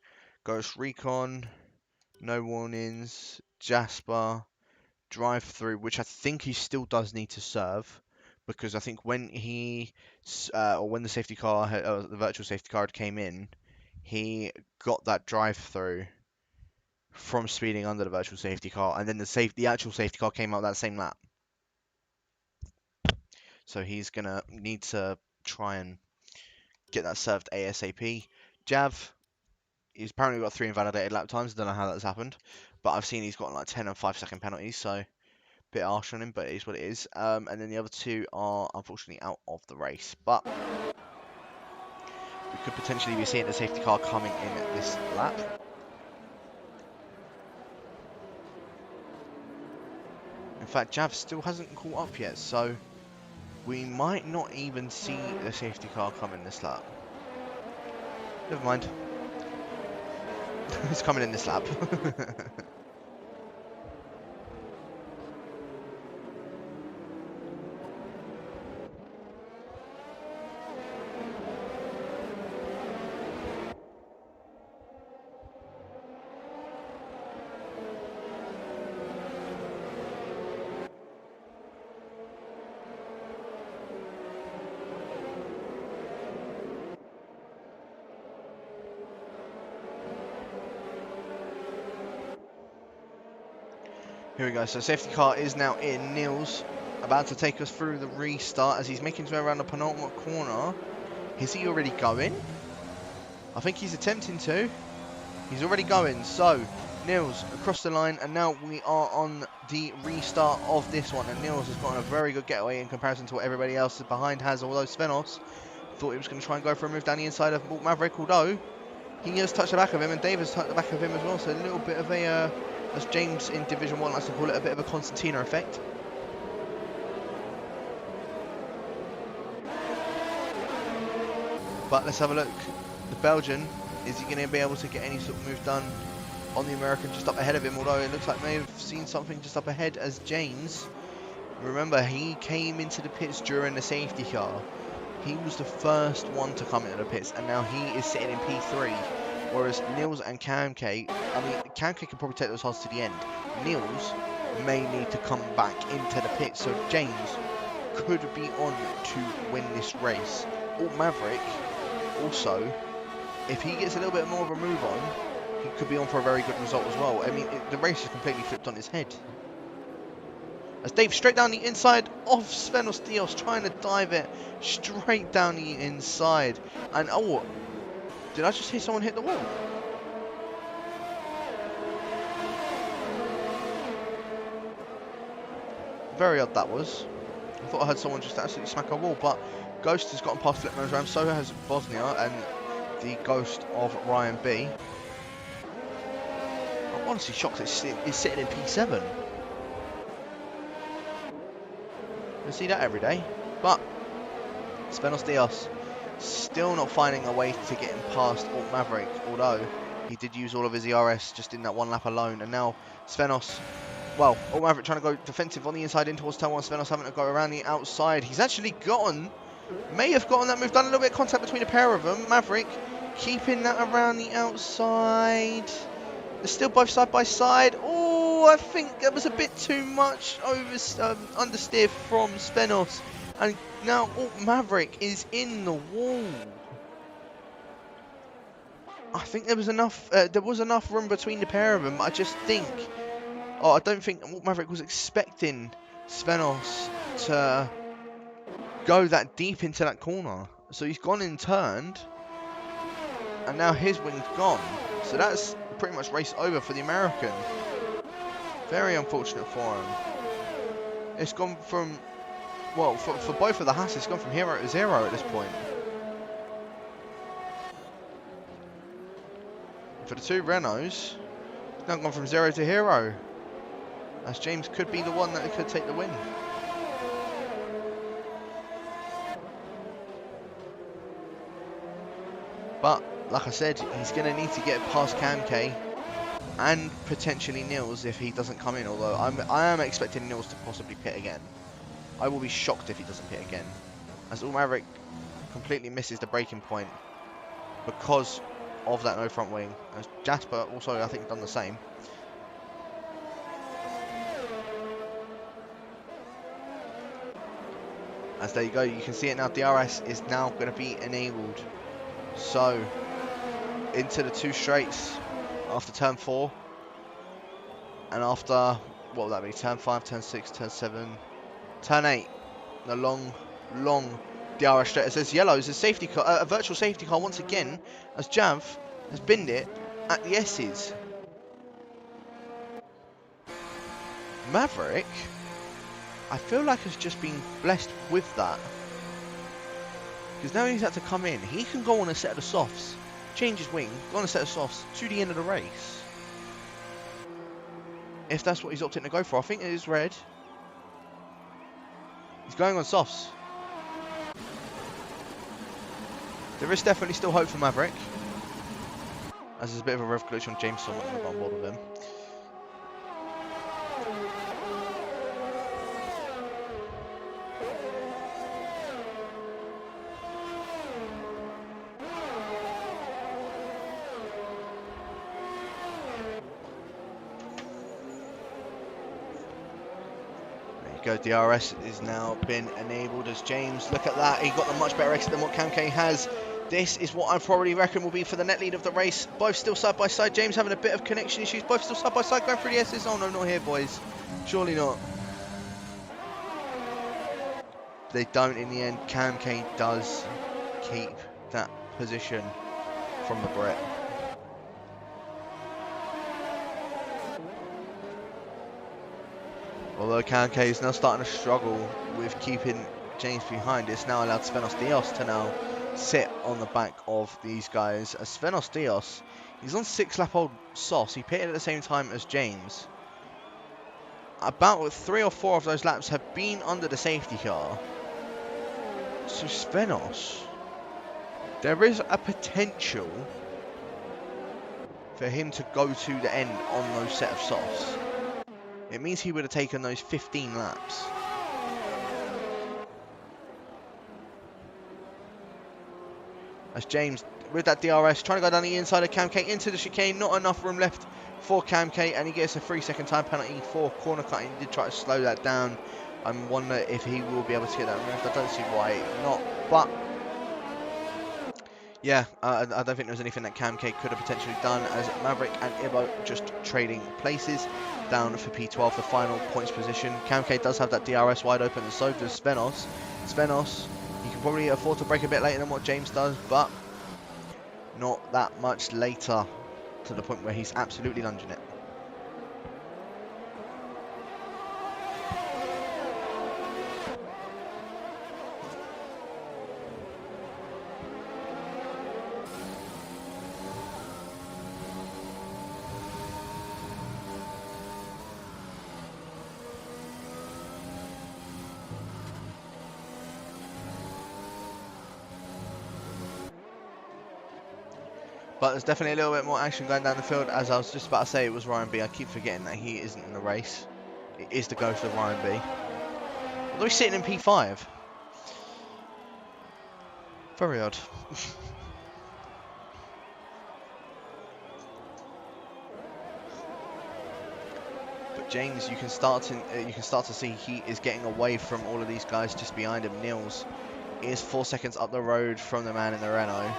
Ghost Recon, no warnings. Jasper, drive-through, which I think he still does need to serve, because I think when he when the safety car the virtual safety car came in, he got that drive-through from speeding under the virtual safety car, and then the actual safety car came out that same lap. So he's gonna need to try and get that served ASAP. Jav, he's apparently got 3 invalidated lap times. Don't know how that's happened, but I've seen he's got like 10 and 5-second penalties, so bit harsh on him, but it is what it is. And then the other 2 are unfortunately out of the race, but we could potentially be seeing the safety car coming in this lap. In fact, Jav still hasn't caught up yet, so we might not even see the safety car come in this lap. Never mind. It's coming in this lap. Here we go, so safety car is now in. Nils about to take us through the restart as he's making his way around the penultimate corner. Is he already going? I think he's attempting to. He's already going, so Nils across the line, and now we are on the restart of this one, and Nils has gotten a very good getaway in comparison to what everybody else behind has, although Svenos thought he was going to try and go for a move down the inside of Maverick, although he has touched the back of him, and Dave has touched the back of him as well, so a little bit of a as James in Division 1 likes to call it, a bit of a Constantina effect. But let's have a look. The Belgian, is he going to be able to get any sort of move done on the American just up ahead of him? Although it looks like may have seen something just up ahead as James. Remember, he came into the pits during the safety car. He was the first one to come into the pits, and now he is sitting in P3. Whereas Nils and KMK, I mean, KMK can probably take those odds to the end. Nils may need to come back into the pit, so James could be on to win this race. Alt Maverick, also, if he gets a little bit more of a move on, he could be on for a very good result as well. I mean, the race is completely flipped on its head. As Dave straight down the inside of Svenos Dios, trying to dive it straight down the inside. And oh, did I just hear someone hit the wall? Very odd that was. I thought I heard someone just absolutely smack a wall, but Ghost has gotten past Flipman's Ram, so has Bosnia and the Ghost of Ryan B. I'm honestly shocked it's sitting in P7. You see that every day. But Svenos Dios still not finding a way to get him past Alt Maverick, although he did use all of his ERS just in that one lap alone. And now Svenos, well, Alt Maverick trying to go defensive on the inside in towards turn 1. Svenos having to go around the outside. He's actually may have gotten that move, done a little bit of contact between the pair of them. Maverick keeping that around the outside. They're still both side by side. Oh, I think that was a bit too much understeer from Svenos. And now Alt Maverick is in the wall. I think there was enough room between the pair of them. I just think, I don't think Alt Maverick was expecting Svenos to go that deep into that corner. So he's gone in turned, and now his wing's gone. So that's pretty much race over for the American. Very unfortunate for him. It's gone from, well, for both of the Haas, it's gone from 0 to 0 at this point. For the two Renaults, it's now gone from 0 to hero. As James could be the one that could take the win. But, like I said, he's going to need to get past Cam K and potentially Nils if he doesn't come in. Although I am expecting Nils to possibly pit again. I will be shocked if he doesn't pit again, as Alt Maverick completely misses the braking point because of that no front wing. As Jasper also, I think, done the same. As there you go, you can see it now. DRS is now going to be enabled. So, into the two straights after turn 4. And after, what would that be? Turn 5, turn 6, turn 7, turn 8. The long DRS straight. It says yellow is a safety car, a virtual safety car once again, as Jav has binned it at the S's. Maverick, I feel like has just been blessed with that. Because now he's had to come in. He can go on a set of the softs, change his wing, go on a set of softs to the end of the race. If that's what he's opting to go for. I think it is red. He's going on softs. There is definitely still hope for Maverick. As there's a bit of a rev glitch on James, so I'm not going to go on board with him. Go, DRS is now been enabled as James, look at that, he got a much better exit than what Cam K has. This is what I probably reckon will be for the net lead of the race. Both still side by side. James having a bit of connection issues. Both still side by side going through the S's. Oh no, not here, boys. Surely not. They don't in the end. Cam K does keep that position from the Brit. Although Cam K is now starting to struggle with keeping James behind, it's now allowed Svenos Dios to now sit on the back of these guys. As Svenos Dios, he's on 6-lap-old softs. He pitted at the same time as James. About 3 or 4 of those laps have been under the safety car. So Svenos, there is a potential for him to go to the end on those set of softs. It means he would have taken those 15 laps. As James, with that DRS, trying to go down the inside of Cam K into the chicane. Not enough room left for Cam K, and he gets a 3-second time penalty for corner cutting. He did try to slow that down. I wonder if he will be able to get that removed. I don't see why not, but yeah, I don't think there's anything that Cam K could have potentially done, as Maverick and Ibo just trading places down for P12, the final points position. Cam K does have that DRS wide open, and so does Svenos. Svenos, he can probably afford to break a bit later than what James does, but not that much later, to the point where he's absolutely lunging it. But there's definitely a little bit more action going down the field. As I was just about to say, it was Ryan B. I keep forgetting that he isn't in the race. It is the ghost of Ryan B. Although he's sitting in P5. Very odd. But James, you can start to see he is getting away from all of these guys just behind him. Nils is 4 seconds up the road from the man in the Renault.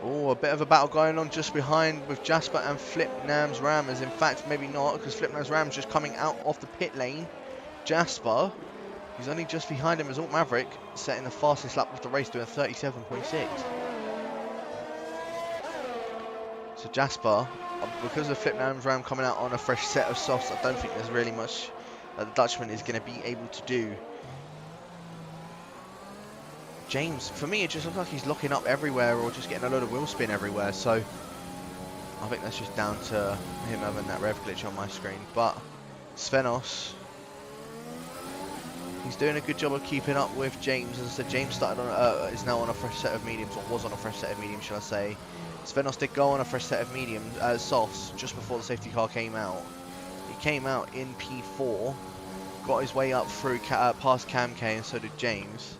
Oh, a bit of a battle going on just behind with Jasper and Flipnam's Ram, as in fact maybe not, because Flipnam's Ram's just coming out of the pit lane. Jasper, who's only just behind him as Alt Maverick, setting the fastest lap of the race, doing 37.6. So Jasper, because of Flipnam's Ram coming out on a fresh set of softs, I don't think there's really much that the Dutchman is going to be able to do. James, for me, it just looks like he's locking up everywhere or just getting a load of wheel spin everywhere. So I think that's just down to him having that rev glitch on my screen. But Svenos, he's doing a good job of keeping up with James. As I said, James started on is now on a fresh set of mediums, or was on a fresh set of mediums, shall I say. Svenos did go on a fresh set of mediums, softs, just before the safety car came out. He came out in P4, got his way up through past Cam K, and so did James.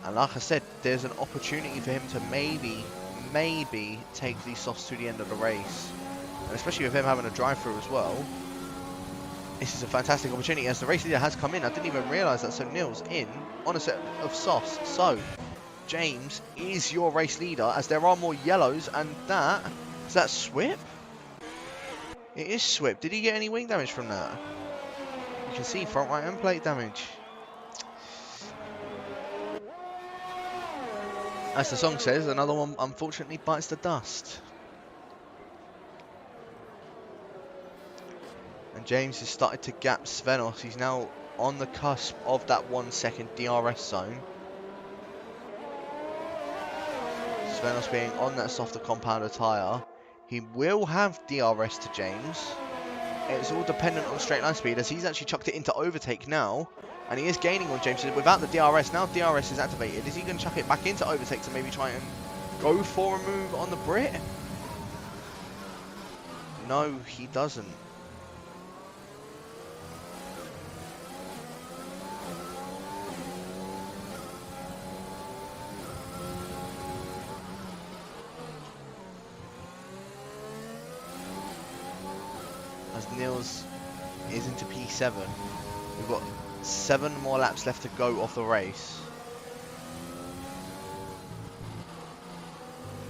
And like I said, there's an opportunity for him to maybe take these softs to the end of the race. And especially with him having a drive-through as well. This is a fantastic opportunity as the race leader has come in. I didn't even realise that. So Nils in on a set of softs. So James is your race leader as there are more yellows. And is that Swip? It is Swip. Did he get any wing damage from that? You can see front right end plate damage. As the song says, another one unfortunately bites the dust. And James has started to gap Svenos. He's now on the cusp of that 1 second DRS zone. Svenos being on that softer compounder tyre. He will have DRS to James. It's all dependent on straight line speed as he's actually chucked it into overtake now. And he is gaining on James without the DRS. Now DRS is activated. Is he going to chuck it back into overtake to maybe try and go for a move on the Brit? No, he doesn't. As Nils is into P7, we've got 7 more laps left to go of the race.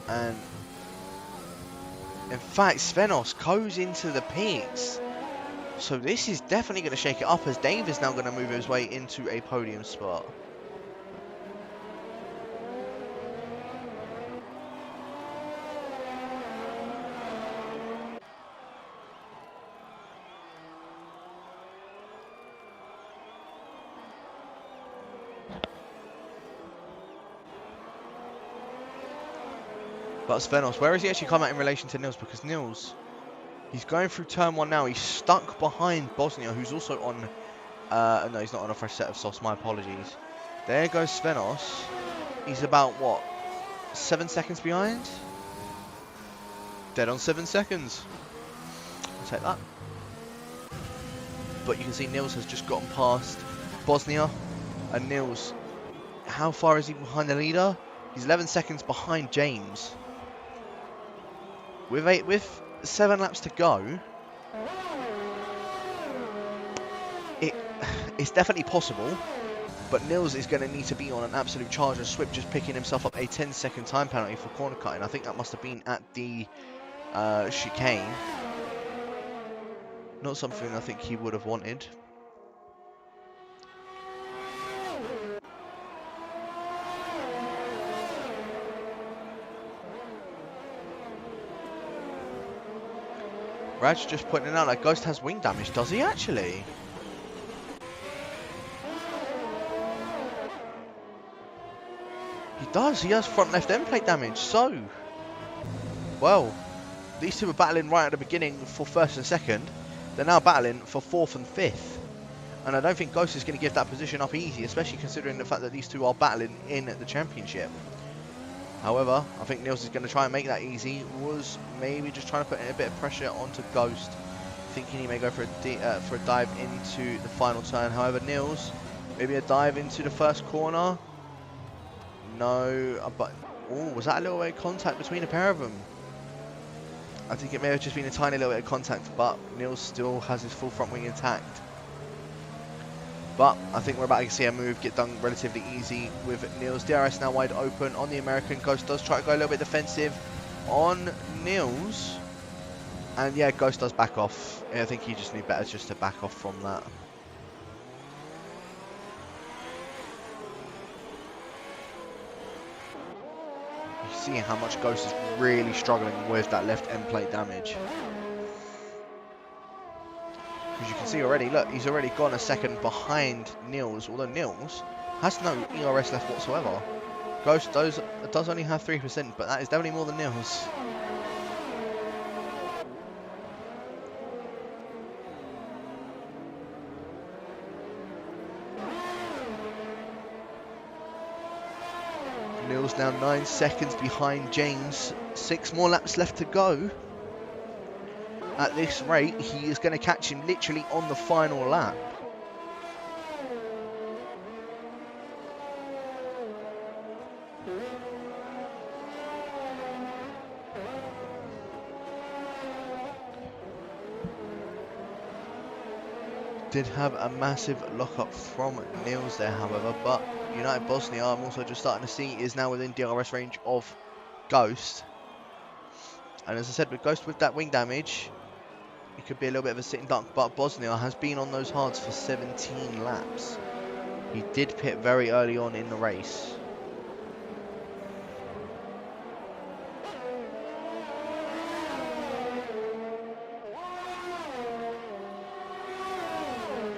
And in fact, Svenos goes into the pits. So this is definitely going to shake it up as Dave is now going to move his way into a podium spot. But Svenos, where has he actually come out in relation to Nils? Because Nils, he's going through turn 1 now. He's stuck behind Bosnia, who's also on... no, he's not on a fresh set of softs. My apologies. There goes Svenos. He's about, what, 7 seconds behind? Dead on 7 seconds. I'll take that. But you can see Nils has just gotten past Bosnia. And Nils, how far is he behind the leader? He's 11 seconds behind James. With 7 laps to go, it's definitely possible, but Nils is going to need to be on an absolute charge, and Swip just picking himself up a 10-second time penalty for corner cutting. I think that must have been at the chicane. Not something I think he would have wanted. Raj just pointing out that Ghost has wing damage. Does he actually? He does. He has front left end plate damage. So Well, these two were battling right at the beginning for first and second. They're now battling for fourth and fifth. And I don't think Ghost is going to give that position up easy, especially considering the fact that these two are battling in the championship. However, I think Nils is going to try and make that easy. Was maybe just trying to put in a bit of pressure onto Ghost, thinking he may go for a dive into the final turn. However, Nils, maybe a dive into the first corner. No, but oh, was that a little bit of contact between the pair of them? I think it may have just been a tiny little bit of contact, but Nils still has his full front wing intact. But I think we're about to see a move get done relatively easy with Nils. DRS now wide open on the American. Ghost does try to go a little bit defensive on Nils. And yeah, Ghost does back off. I think he just knew better just to back off from that. You see how much Ghost is really struggling with that left end plate damage. As you can see already, look, he's already gone a second behind Nils, although Nils has no ERS left whatsoever. Ghost does only have 3%, but that is definitely more than Nils. Nils now 9 seconds behind James, 6 more laps left to go. At this rate, he is going to catch him literally on the final lap. Did have a massive lock-up from Nils there, however, but United Bosnia, I'm also just starting to see, is now within DRS range of Ghost. And as I said, with Ghost with that wing damage, it could be a little bit of a sitting duck, but Bosnia has been on those hards for 17 laps. He did pit very early on in the race.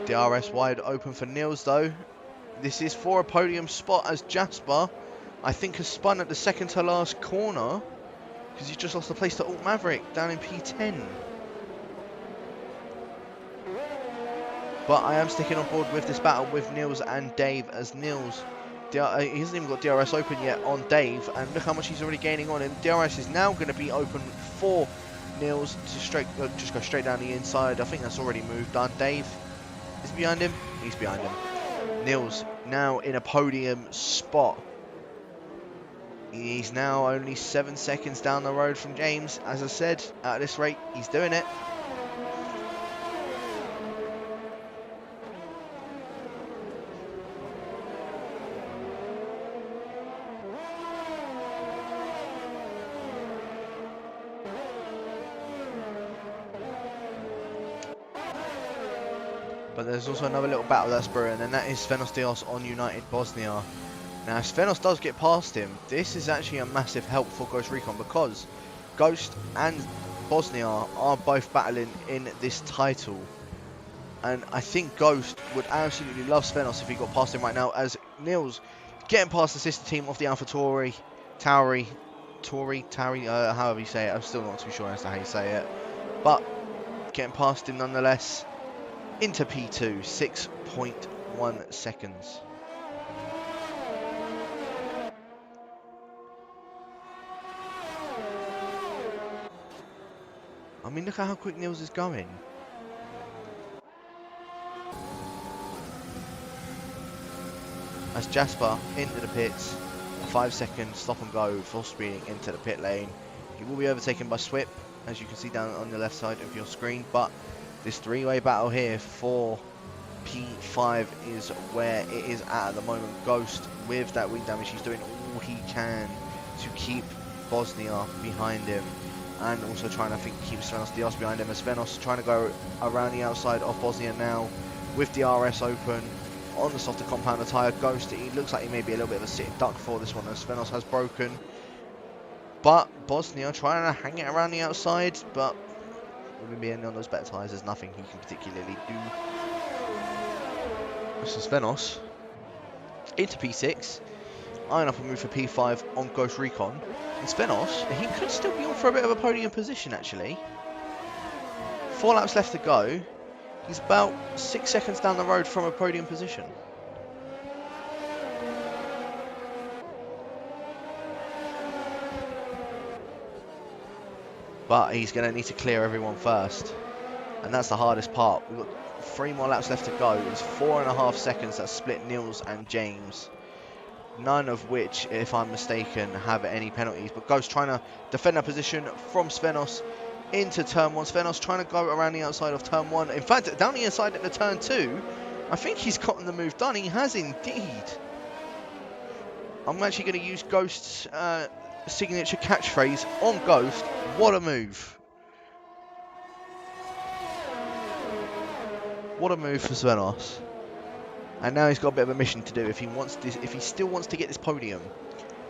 DRS wide open for Nils though. This is for a podium spot as Jasper, I think, has spun at the second to last corner because he's just lost the place to Alt Maverick down in P10. But I am sticking on board with this battle with Nils and Dave, as Nils, he hasn't even got DRS open yet on Dave, and look how much he's already gaining on him. DRS is now going to be open for Nils to just go straight down the inside. I think that's already moved done. Dave is behind him. He's behind him. Nils now in a podium spot. He's now only 7 seconds down the road from James. As I said, at this rate, he's doing it. But there's also another little battle that's brewing, and that is Svenos Dios on United Bosnia. Now, if Svenos does get past him, this is actually a massive help for Ghost Recon, because Ghost and Bosnia are both battling in this title. And I think Ghost would absolutely love Svenos if he got past him right now, as Nils getting past the sister team of the AlphaTauri, Tauri, however you say it. I'm still not too sure as to how you say it. But getting past him nonetheless. Into P2, 6.1 seconds. I mean, look at how quick Nils is going. As Jasper into the pits, a 5-second stop and go, full speeding into the pit lane. He will be overtaken by Swip, as you can see down on the left side of your screen, but this three-way battle here for P5 is where it is at the moment. Ghost, with that wing damage, he's doing all he can to keep Bosnia behind him, and also trying to, keep Svenos Dios behind him, as Svenos trying to go around the outside of Bosnia now with DRS open on the softer compounder tyre. Ghost, he looks like he may be a little bit of a sitting duck for this one, as Svenos has broken, but Bosnia trying to hang it around the outside, but with him being on those better tyres, there's nothing he can particularly do. This is Svenos into P6, eyeing up a move for P5 on Ghost Recon. And Svenos, he could still be on for a bit of a podium position actually. 4 laps left to go. He's about 6 seconds down the road from a podium position. But he's going to need to clear everyone first. And that's the hardest part. We've got 3 more laps left to go. It's 4.5 seconds that split Nils and James. None of which, if I'm mistaken, have any penalties. But Ghost trying to defend that position from Svenos into turn 1. Svenos trying to go around the outside of turn 1. In fact, down the inside into turn 2. I think he's gotten the move done. He has indeed. I'm actually going to use Ghost's signature catchphrase on Ghost. What a move. What a move for Svenos. And now he's got a bit of a mission to do if he wants this, if he still wants to get this podium.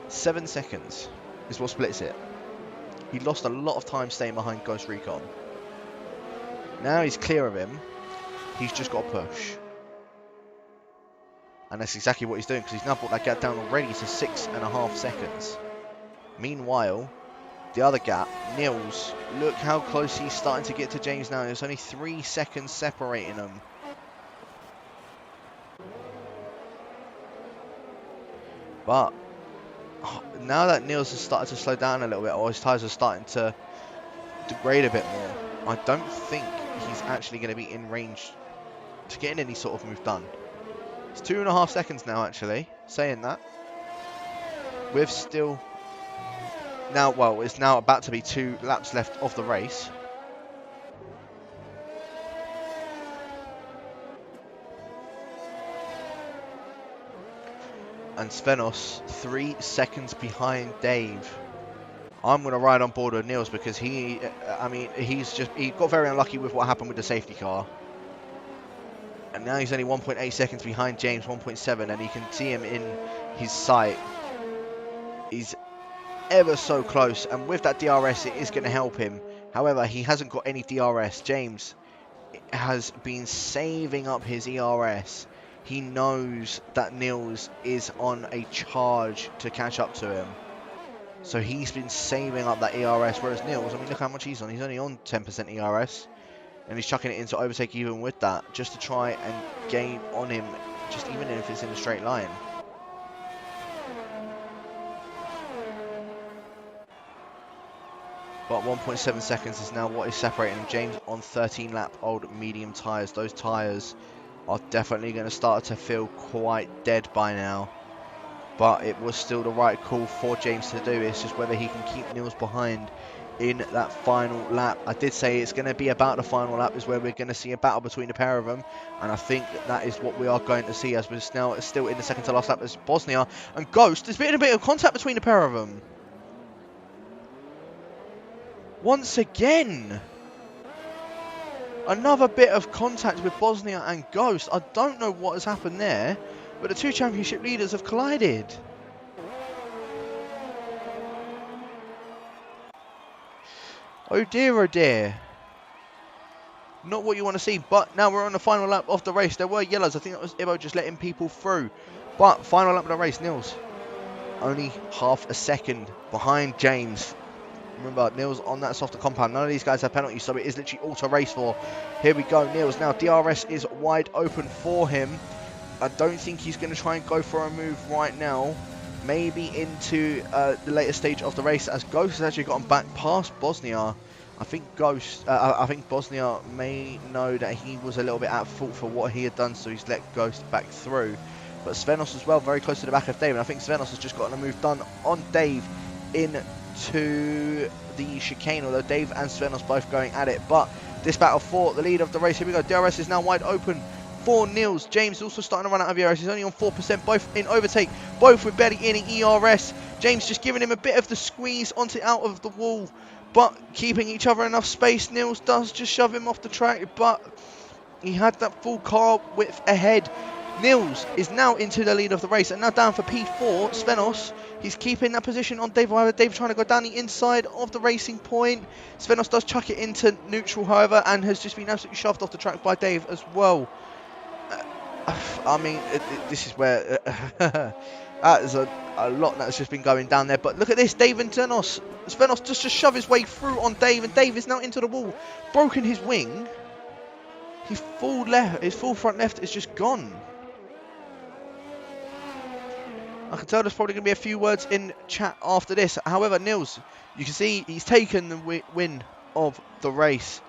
7 seconds is what splits it. He lost a lot of time staying behind Ghost Recon. Now he's clear of him. He's just got to push. And that's exactly what he's doing, because he's now brought that gap down already to 6.5 seconds. Meanwhile, the other gap, Nils, look how close he's starting to get to James now. There's only 3 seconds separating them. But now that Nils has started to slow down a little bit, or his tyres are starting to degrade a bit more, I don't think he's actually going to be in range to getting any sort of move done. It's 2.5 seconds now, actually, saying that. With still... Now, well, it's now about to be 2 laps left of the race. And Svenos 3 seconds behind Dave. I'm going to ride on board with Nils because he got very unlucky with what happened with the safety car. And now he's only 1.8 seconds behind James, 1.7, and you can see him in his sight. He's ever so close, and with that DRS it is going to help him. However, he hasn't got any DRS. James has been saving up his ERS. He knows that Nils is on a charge to catch up to him. So he's been saving up that ERS, whereas Nils, I mean, look how much he's on. He's only on 10% ERS. And he's chucking it into overtake even with that, just to try and gain on him, just even if it's in a straight line. But 1.7 seconds is now what is separating him. James on 13-lap-old medium tyres. Those tyres are definitely going to start to feel quite dead by now. But it was still the right call for James to do. It's just whether he can keep Nils behind in that final lap. I did say it's going to be about the final lap is where we're going to see a battle between the pair of them. And I think that is what we are going to see as we're now still in the second to last lap as Bosnia and Ghost. There's been a bit of contact between the pair of them. Once again, another bit of contact with Bosnia and Ghost. I don't know what has happened there, but the 2 championship leaders have collided. Oh dear. Not what you want to see, but now we're on the final lap of the race. There were yellows. I think that was Ibo just letting people through. But final lap of the race, Nils only half a second behind James. Remember, Nils on that softer compound. None of these guys have penalties, so it is literally all to race for. Here we go, Nils. Now, DRS is wide open for him. I don't think he's going to try and go for a move right now. Maybe into the later stage of the race, as Ghost has actually gotten back past Bosnia. I think Bosnia may know that he was a little bit at fault for what he had done, so he's let Ghost back through. But Svenos as well, very close to the back of Dave. And I think Svenos has just gotten a move done on Dave into the chicane, although Dave and Svenos both going at it. But this battle for the lead of the race, here we go. DRS is now wide open for Nils. James also starting to run out of ERS. He's only on 4%, both in overtake, both with barely any ERS. James just giving him a bit of the squeeze onto out of the wall, but keeping each other enough space. Nils does just shove him off the track, but he had that full car width ahead. Nils is now into the lead of the race, and now down for P4, Svenos. He's keeping that position on Dave. However, Dave trying to go down the inside of the racing point. Svenos does chuck it into neutral, however, and has just been absolutely shoved off the track by Dave as well. I mean, this is where that is a lot that's just been going down there. But look at this, Dave and Svenos. Svenos just to shove his way through on Dave, and Dave is now into the wall, broken his wing. His full front left is just gone. I can tell there's probably going to be a few words in chat after this. However, Nils, you can see he's taken the win of the race.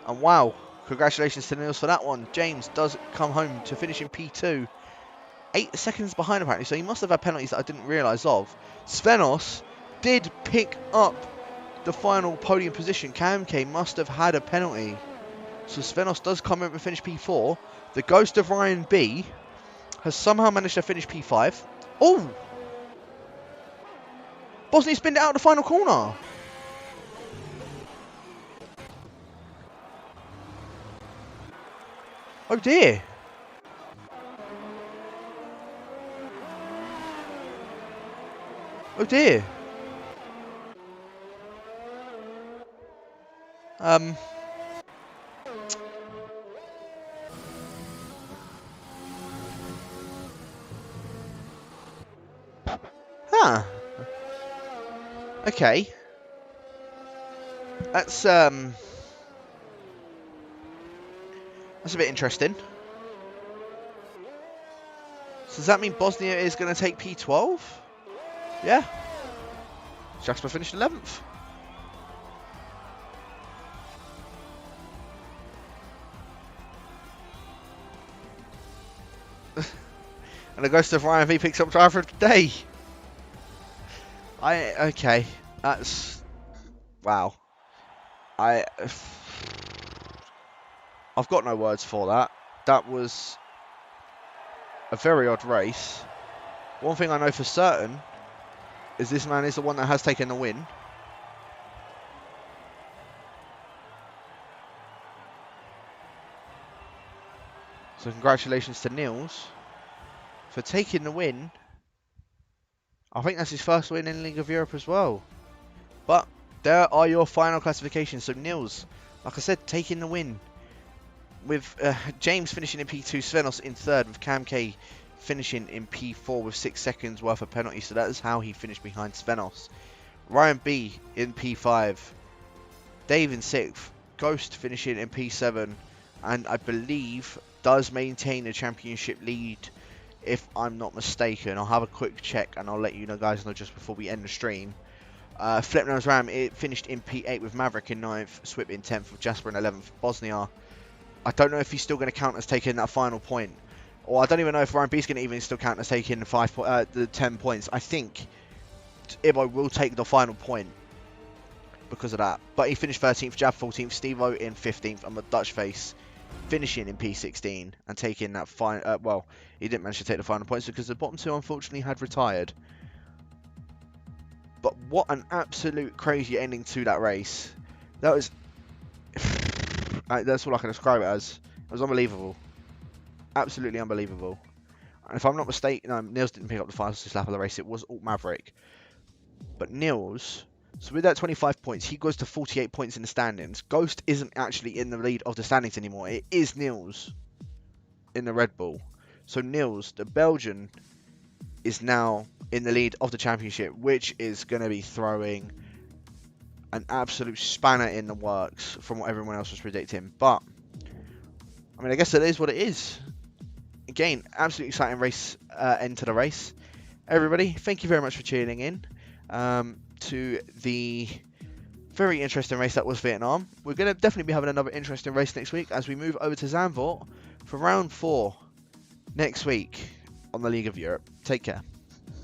And wow, congratulations to Nils for that one. James does come home to finish in P2. 8 seconds behind apparently, so he must have had penalties that I didn't realise of. Svenos did pick up the final podium position. KMK must have had a penalty. So Svenos does come in and finish P4. The ghost of Ryan B has somehow managed to finish P5. Oh! Bosnia spinned it out the final corner. Oh dear. Oh dear. Huh. Okay. That's a bit interesting. So does that mean Bosnia is going to take P12? Yeah. Jasper finished 11th. And the ghost of Ryan V picks up driver of the day. Okay, that's wow. I've got no words for that. That was a very odd race. One thing I know for certain is this man is the one that has taken the win. So congratulations to Nils for taking the win. I think that's his first win in League of Europe as well. But there are your final classifications. So Nils, like I said, taking the win. With James finishing in P2, Svenos in third, with KMK finishing in P4 with 6 seconds worth of penalty. So that is how he finished behind Svenos. Ryan B in P5. Dave in 6th. Ghost finishing in P7. And I believe does maintain the championship lead, if I'm not mistaken. I'll have a quick check and I'll let you guys know just before we end the stream. Flipnose Ram, it finished in P8 with Maverick in 9th, Swip in 10th, with Jasper in 11th. Bosnia, I don't know if he's still going to count as taking that final point. Or I don't even know if Ryan B's going to even still count as taking the 10 points. I think Ibo will take the final point because of that. But he finished 13th, Jab 14th, Steve-O in 15th, and the Dutch Face finishing in P16 and taking that final. Well, he didn't manage to take the final points because the bottom two unfortunately had retired. But what an absolute crazy ending to that race. That was that's all I can describe it as. It was unbelievable. Absolutely unbelievable. And if I'm not mistaken, no, Nils didn't pick up the fastest lap of the race. It was Alt Maverick. But Nils, so with that 25 points, he goes to 48 points in the standings. Ghost isn't actually in the lead of the standings anymore. It is Nils in the Red Bull. So Nils, the Belgian, is now in the lead of the championship, which is going to be throwing an absolute spanner in the works from what everyone else was predicting. But, I mean, I guess it is what it is. Again, absolutely exciting race end to the race. Everybody, thank you very much for tuning in to the very interesting race that was Vietnam. We're going to definitely be having another interesting race next week as we move over to Zandvoort for round 4 next week on the League of Europe. Take care.